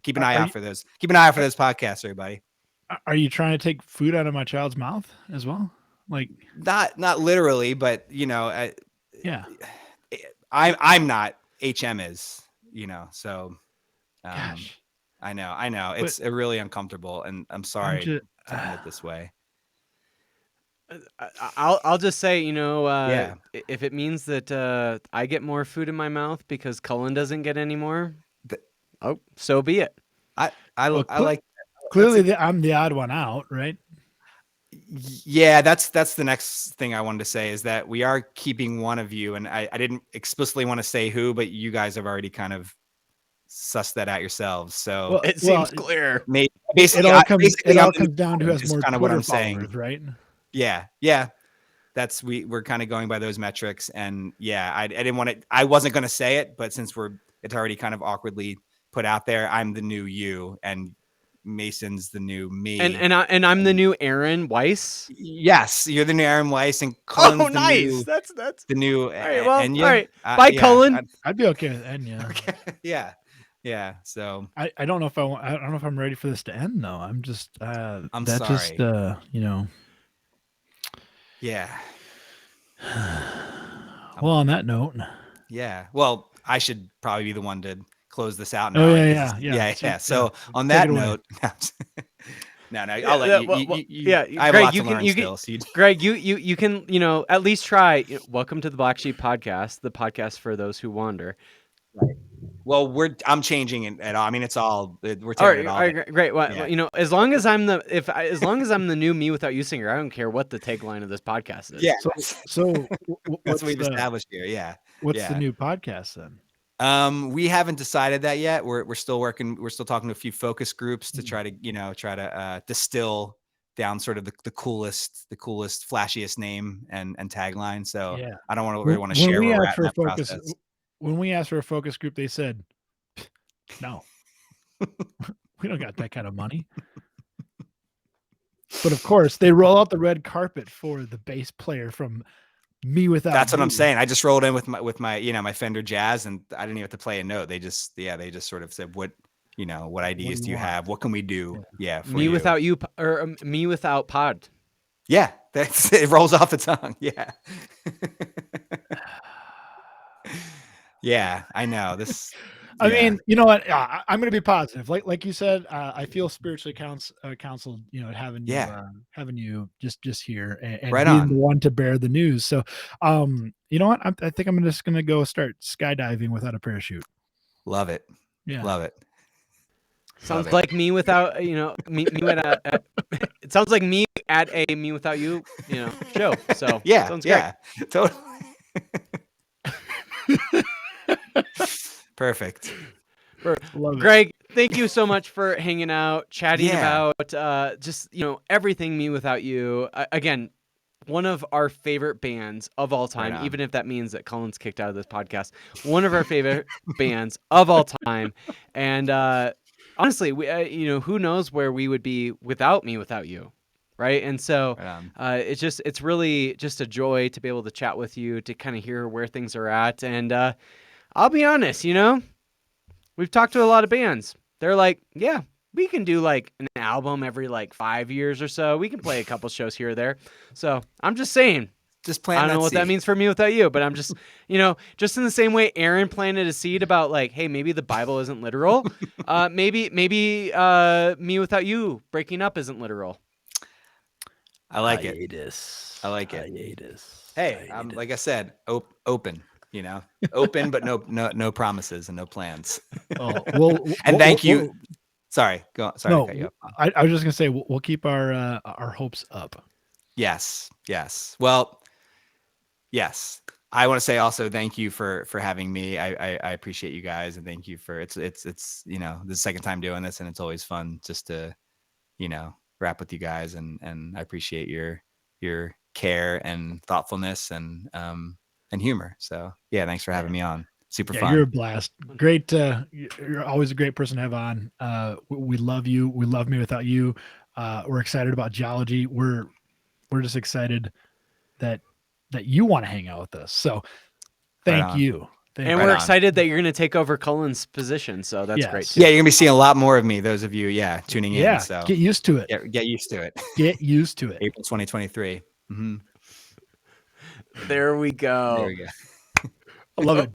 keep an eye out for those. Keep an eye out for those podcasts, everybody. Are you trying to take food out of my child's mouth as well? Like not literally, but yeah, I'm not, HM is, so gosh. I know it's really uncomfortable and I'm sorry to end it this way. I'll just say, if it means that I get more food in my mouth because Cullen doesn't get any more, so be it. I like clearly I'm the odd one out, right? Yeah, that's the next thing I wanted to say is that we are keeping one of you, and I didn't explicitly want to say who, but you guys have already kind of sussed that out yours. So it seems clear. Basically, it all comes down to who has more kind of what I'm saying, right? Yeah. That's we're kind of going by those metrics, and I didn't want to. I wasn't going to say it, but since it's already kind of awkwardly put out there, I'm the new you, and Mason's the new me, and I'm the new Aaron Weiss. Yes, you're the new Aaron Weiss, and Cullen's nice. That's the new. All right, well, Enya. all right. Bye, Cullen. I'd be okay with Enya. Okay. Yeah. So I don't know if I don't know if I'm ready for this to end though. I'm just I'm sorry. Yeah. Well, on that note. Yeah. Well, I should probably be the one to close this out now. Oh yeah. So on that note, no, I'll let you. I have lots to learn still. Greg, you can at least try. Welcome to the Black Sheep Podcast, the podcast for those who wander. Right. Well, I'm changing it at all. I mean, it's all we're tearing it all. All right, great. Well, as long as I'm the new Me Without You singer, I don't care what the tagline of this podcast is. Yeah. So that's what we've established here. Yeah. What's the new podcast then? We haven't decided that yet. We're still working. We're still talking to a few focus groups to try to distill down sort of the coolest, flashiest name and tagline. So I don't really want to share where we're at in that process. When we asked for a focus group, they said, no, we don't got that kind of money. But of course, they roll out the red carpet for the bass player from Me Without. That's what I'm saying. I just rolled in with my my Fender Jazz, and I didn't even have to play a note. They just sort of said, what ideas do you have? What can we do? Yeah, Me Without You, or Me Without Pod. Yeah, it rolls off the tongue. Yeah. Yeah, I know this. I mean, you know what? I'm going to be positive. Like you said, I feel spiritually counseled. Having you just here and right being on. the one to bear the news. So, you know what? I think I'm just going to go start skydiving without a parachute. Love it. Yeah, love it. Sounds like me without, me at it sounds like me at a Me Without You, show. So Yeah, sounds great. yeah, totally. Perfect. Greg, thank you so much for hanging out, chatting about just everything Me Without You. Again, one of our favorite bands of all time, even if that means that Cullen's kicked out of this podcast. One of our favorite bands of all time, and honestly, we who knows where we would be without Me Without You, right? And so it's really just a joy to be able to chat with you, to kind of hear where things are at. And I'll be honest, we've talked to a lot of bands. They're like, yeah, we can do like an album every like 5 years or so. We can play a couple shows here or there. So I'm just saying, I don't know what that means for Me Without You, but I'm just, just in the same way Aaron planted a seed about like, hey, maybe the Bible isn't literal. Maybe Me Without You breaking up isn't literal. I like it. I like it. Hey, like I said, open. Open, but no promises and no plans. And thank you. Sorry, go on. Sorry to cut you up. I was just gonna say we'll keep our hopes up. Yes. Well, yes. I want to say also thank you for having me. I appreciate you guys, and thank you for it's the second time doing this, and it's always fun just to rap with you guys, and I appreciate your care and thoughtfulness and humor. So yeah, thanks for having me on. Super fun. You're a blast. Great. You're always a great person to have on. We love you. We love Me Without You. We're excited about geology. We're just excited that you want to hang out with us. So thank you. And we're excited that you're going to take over Cullen's position. So that's great too. Yeah, you're going to be seeing a lot more of me, those of you, tuning in. So get used to it. Get used to it. Get used to it. April 2023. There we go. There we go. I love it.